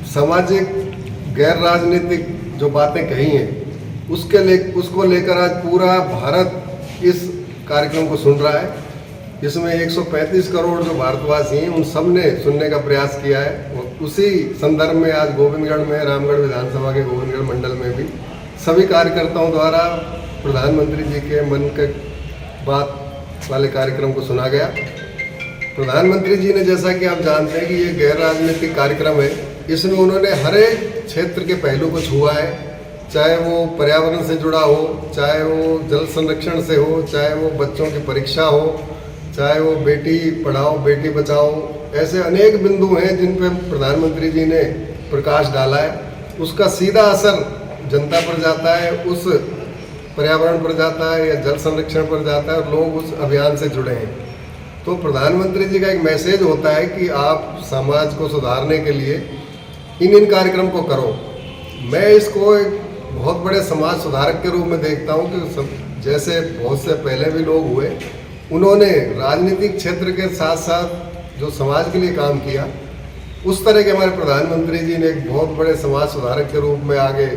सामाजिक गैर राजनीतिक जो बातें कही हैं उसको लेकर आज पूरा भारत इस कार्यक्रम को सुन रहा है। इसमें 135 करोड़ जो भारतवासी हैं उन सब ने सुनने का प्रयास किया है। और उसी संदर्भ में आज गोविंदगढ़ में, रामगढ़ विधानसभा के गोविंदगढ़ मंडल में भी सभी कार्यकर्ताओं द्वारा प्रधानमंत्री जी के मन के बात वाले कार्यक्रम को सुना गया। प्रधानमंत्री जी ने, जैसा कि आप जानते हैं कि ये गैर राजनीतिक कार्यक्रम है, इसमें उन्होंने हर एक क्षेत्र के पहलू को छुआ है, चाहे वो पर्यावरण से जुड़ा हो, चाहे वो जल संरक्षण से हो, चाहे वो बच्चों की परीक्षा हो, चाहे वो बेटी पढ़ाओ बेटी बचाओ, ऐसे अनेक बिंदु हैं जिन पर प्रधानमंत्री जी ने प्रकाश डाला है। उसका सीधा असर जनता पर जाता है, उस पर्यावरण पर जाता है या जल संरक्षण पर जाता है और लोग उस अभियान से जुड़े हैं। तो प्रधानमंत्री जी का एक मैसेज होता है कि आप समाज को सुधारने के लिए इन कार्यक्रम को करो। मैं इसको एक बहुत बड़े समाज सुधारक के रूप में देखता हूँ कि जैसे बहुत से पहले भी लोग हुए, उन्होंने राजनीतिक क्षेत्र के साथ साथ जो समाज के लिए काम किया, उस तरह के हमारे प्रधानमंत्री जी ने एक बहुत बड़े समाज सुधारक के रूप में आगे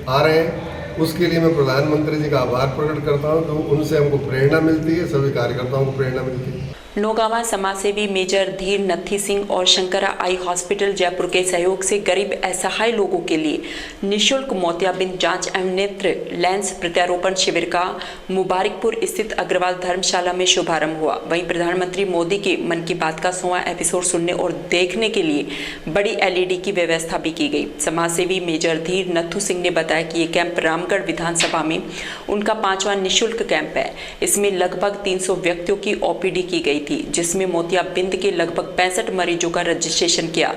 आ रहे हैं। उसके लिए मैं प्रधानमंत्री जी का आभार प्रकट करता हूं, तो उनसे हमको प्रेरणा मिलती है, सभी कार्यकर्ताओं को प्रेरणा मिलती है। नौगावा समाजसेवी मेजर धीर नत्थी सिंह और शंकरा आई हॉस्पिटल जयपुर के सहयोग से गरीब असहाय लोगों के लिए निःशुल्क मोतियाबिंद जांच एवं नेत्र लेंस प्रत्यारोपण शिविर का मुबारकपुर स्थित अग्रवाल धर्मशाला में शुभारंभ हुआ। वहीं प्रधानमंत्री मोदी के मन की बात का 100वां एपिसोड सुनने और देखने के लिए बड़ी LED की व्यवस्था भी की गई। समाजसेवी मेजर धीर नत्थू सिंह ने बताया कि ये कैंप रामगढ़ विधानसभा में उनका 5वां निःशुल्क कैंप है। इसमें लगभग 300 व्यक्तियों की OPD की गई थी, जिसमें मोतियाबिंद के लगभग 65 मरीजों का रजिस्ट्रेशन किया,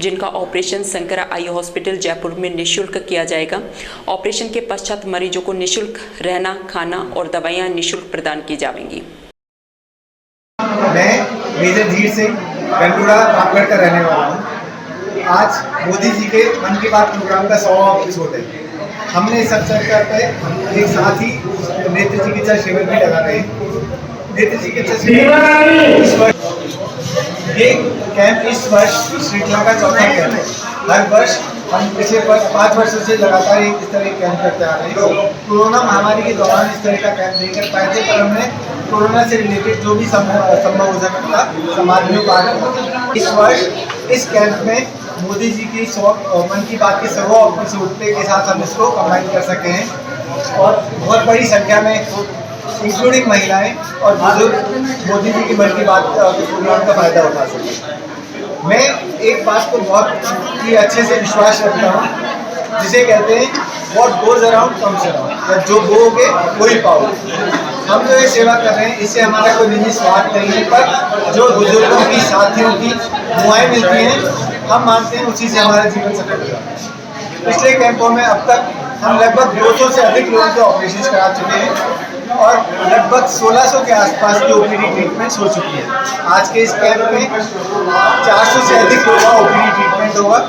जिनका operation Shankara eye hospital Jaipur में निःशुल्क किया जाएगा। ऑपरेशन के पश्चात मरीजों को निःशुल्क रहना, खाना और दवाइयां निःशुल्क प्रदान की जाएंगी। मैं मेजर धीर सिंह गंडूड़ा रामगढ़ का रहने वाला हूँ। आज मोदी जी के मन की बात प्रोग्राम का 100वां एपिसोड है। हमने इस अवसर पर एक साथ ही नेत्र चिकित्सा शिविर भी लगा रहे हैं। नेत्र चिकित्सा शिविर इस वर्ष, ये कैंप इस वर्ष श्रृंखला का 4था कैंप है। हर वर्ष हम पिछले 5 वर्षों से लगातार इस तरह के कैंप करते आ रहे हैं। कोरोना महामारी के दौरान इस तरह का कैंप नहीं कर पाए थे, पर हमने कोरोना से रिलेटेड जो भी संभव हो सकता था समाज में पालन। इस वर्ष इस कैंप में मोदी जी की मन की बात के 100वां एपिसोड के साथ हम इसको कंबाइन कर सके हैं और बहुत बड़ी संख्या में इंक्लूडिंग महिलाएं और बुजुर्ग मोदी जी की मन की बात प्रोग्राम का फायदा उठा सकें। मैं एक बात को बहुत ही अच्छे से विश्वास रखता हूँ, जिसे कहते हैं what goes around comes around, जो बोओगे वही पाओगे। हम जो ये सेवा कर रहे हैं, इससे हमारा कोई निजी स्वार्थ नहीं है, पर जो बुजुर्गों की, साथियों की दुआएं मिलती हैं, हम मानते हैं उसी से हमारा जीवन सफल हुआ। पिछले कैंपों में अब तक हम लगभग 200 से अधिक लोगों के ऑपरेशन करा चुके हैं और लगभग 1600 के आसपास की OPD ट्रीटमेंट हो चुकी है। आज के इस कैंप में 400 से अधिक लोगों का OPD ट्रीटमेंट होगा,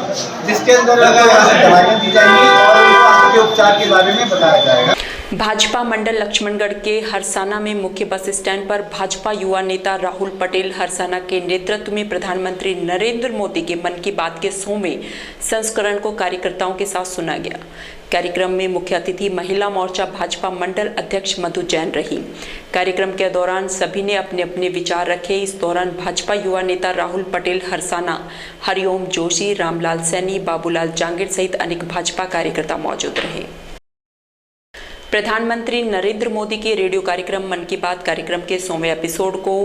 जिसके अंदर यहाँ से दवाइयाँ दी जाएंगी और उनके उपचार के बारे में बताया जाएगा। भाजपा मंडल लक्ष्मणगढ़ के हरसाना में मुख्य बस स्टैंड पर भाजपा युवा नेता राहुल पटेल हरसाना के नेतृत्व में प्रधानमंत्री नरेंद्र मोदी के मन की बात के 100वें संस्करण को कार्यकर्ताओं के साथ सुना गया। कार्यक्रम में मुख्य अतिथि महिला मोर्चा भाजपा मंडल अध्यक्ष मधु जैन रही। कार्यक्रम के दौरान सभी ने अपने अपने विचार रखे। इस दौरान भाजपा युवा नेता राहुल पटेल हरसाना, हरिओम जोशी, रामलाल सैनी, बाबूलाल जांगिड़ सहित अनेक भाजपा कार्यकर्ता मौजूद रहे। प्रधानमंत्री नरेंद्र मोदी के रेडियो कार्यक्रम मन की बात कार्यक्रम के 100वें एपिसोड को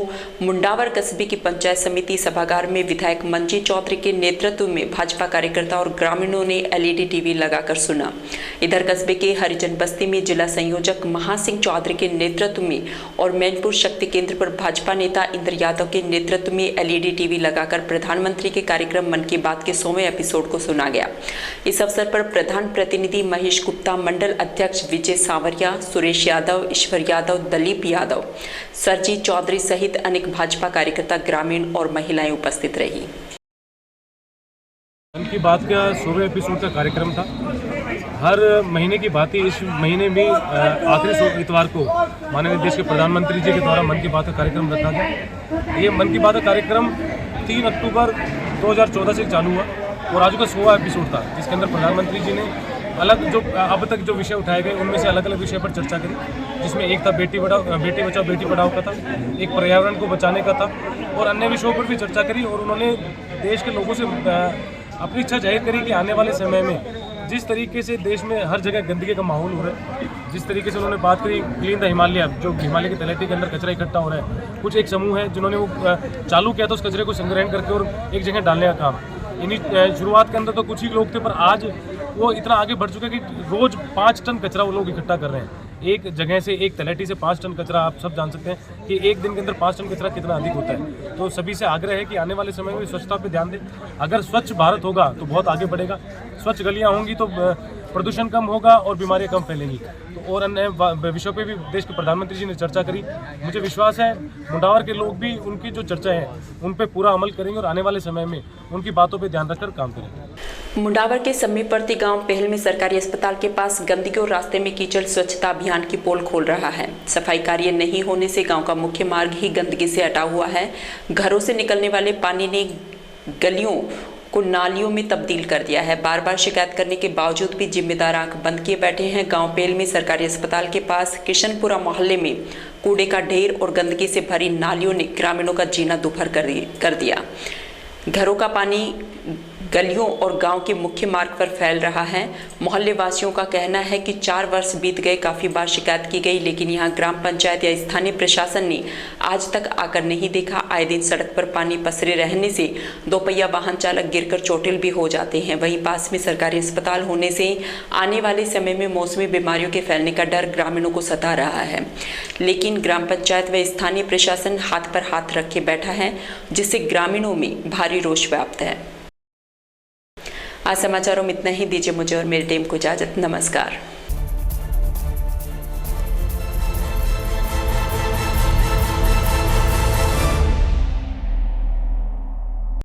मुंडावर कस्बे की पंचायत समिति सभागार में विधायक मंजी चौधरी के नेतृत्व में भाजपा कार्यकर्ता और ग्रामीणों ने LED TV लगाकर सुना। इधर कस्बे के हरिजन बस्ती में जिला संयोजक महासिंह चौधरी के नेतृत्व में और मैनपुर शक्ति केंद्र पर भाजपा नेता इंद्र यादव के नेतृत्व में LED TV लगाकर प्रधानमंत्री के कार्यक्रम मन की बात के 100वें एपिसोड को सुना गया। इस अवसर पर प्रधान प्रतिनिधि महेश गुप्ता, मंडल अध्यक्ष विजय सावरिया, सुरेश यादव, ईश्वर यादव, दलीप यादव, सरजीत चौधरी सहित अनेक भाजपा कार्यकर्ता, ग्रामीण और महिलाएं उपस्थित रही। मन की बात का 100वें एपिसोड का कार्यक्रम था। हर महीने की बात ही इस महीने में आखिरी इतवार को माननीय देश के प्रधानमंत्री जी के द्वारा मन की बात का कार्यक्रम रखा गया। ये मन की बात का कार्यक्रम 3 अक्टूबर 2014 से चालू हुआ और आज का 100वां एपिसोड था, जिसके अंदर प्रधानमंत्री जी ने अलग जो अब तक जो विषय उठाए गए उनमें से अलग अलग विषय पर चर्चा करी, जिसमें एक था बेटी बचाओ बेटी पढ़ाओ का था, एक पर्यावरण को बचाने का था और अन्य विषयों पर भी चर्चा करी। और उन्होंने देश के लोगों से अपनी इच्छा जाहिर करी कि आने वाले समय में जिस तरीके से देश में हर जगह गंदगी का माहौल हो रहा है, जिस तरीके से उन्होंने बात करी क्लीन द हिमालय, जो हिमालय की तलहटी के अंदर कचरा इकट्ठा हो रहा है, कुछ एक समूह है जिन्होंने वो चालू किया था उस कचरे को संग्रहण करके और एक जगह डालने का काम। इन्हीं शुरुआत के अंदर तो कुछ ही लोग थे, पर आज वो इतना आगे बढ़ चुका है कि रोज 5 टन कचरा वो लोग इकट्ठा कर रहे हैं। एक जगह से, एक तलहटी से 5 टन कचरा, आप सब जान सकते हैं कि एक दिन के अंदर 5 टन कचरा कितना अधिक होता है। तो सभी से आग्रह है कि आने वाले समय में स्वच्छता पे ध्यान दें। अगर स्वच्छ भारत होगा तो बहुत आगे बढ़ेगा, स्वच्छ गलियां होंगी तो प्रदूषण कम होगा और बीमारियां कम फैलेंगी। तो और अन्य विषयों पे भी देश के प्रधानमंत्री जी ने चर्चा करी। मुझे विश्वास है मुंडावर के लोग भी उनकी जो चर्चा है उन पे पूरा अमल करेंगे और आने वाले समय में उनकी बातों पे ध्यान रखकर काम करेंगे। मुंडावर के समीपवर्ती गांव पहल में सरकारी अस्पताल के पास गंदगी और रास्ते में कीचड़ स्वच्छता अभियान की पोल खोल रहा है। सफाई कार्य नहीं होने से गांव का मुख्य मार्ग ही गंदगी से अटा हुआ है। घरों से निकलने वाले पानी ने गलियों को नालियों में तब्दील कर दिया है। बार बार शिकायत करने के बावजूद भी जिम्मेदार आंख बंद किए बैठे हैं। गांव पेल में सरकारी अस्पताल के पास किशनपुरा मोहल्ले में कूड़े का ढेर और गंदगी से भरी नालियों ने ग्रामीणों का जीना दुभर कर दिया। घरों का पानी गलियों और गांव के मुख्य मार्ग पर फैल रहा है। मोहल्ले वासियों का कहना है कि 4 वर्ष बीत गए, काफ़ी बार शिकायत की गई, लेकिन यहां ग्राम पंचायत या स्थानीय प्रशासन ने आज तक आकर नहीं देखा। आए दिन सड़क पर पानी पसरे रहने से 2 पहिया वाहन चालक गिरकर चोटिल भी हो जाते हैं। वहीं पास में सरकारी अस्पताल होने से आने वाले समय में मौसमी बीमारियों के फैलने का डर ग्रामीणों को सता रहा है, लेकिन ग्राम पंचायत व स्थानीय प्रशासन हाथ पर हाथ रखे बैठा है, जिससे ग्रामीणों में भारी रोष व्याप्त है। आज समाचारों में इतना ही। दीजिए मुझे और मेरी टीम को इजाजत। नमस्कार।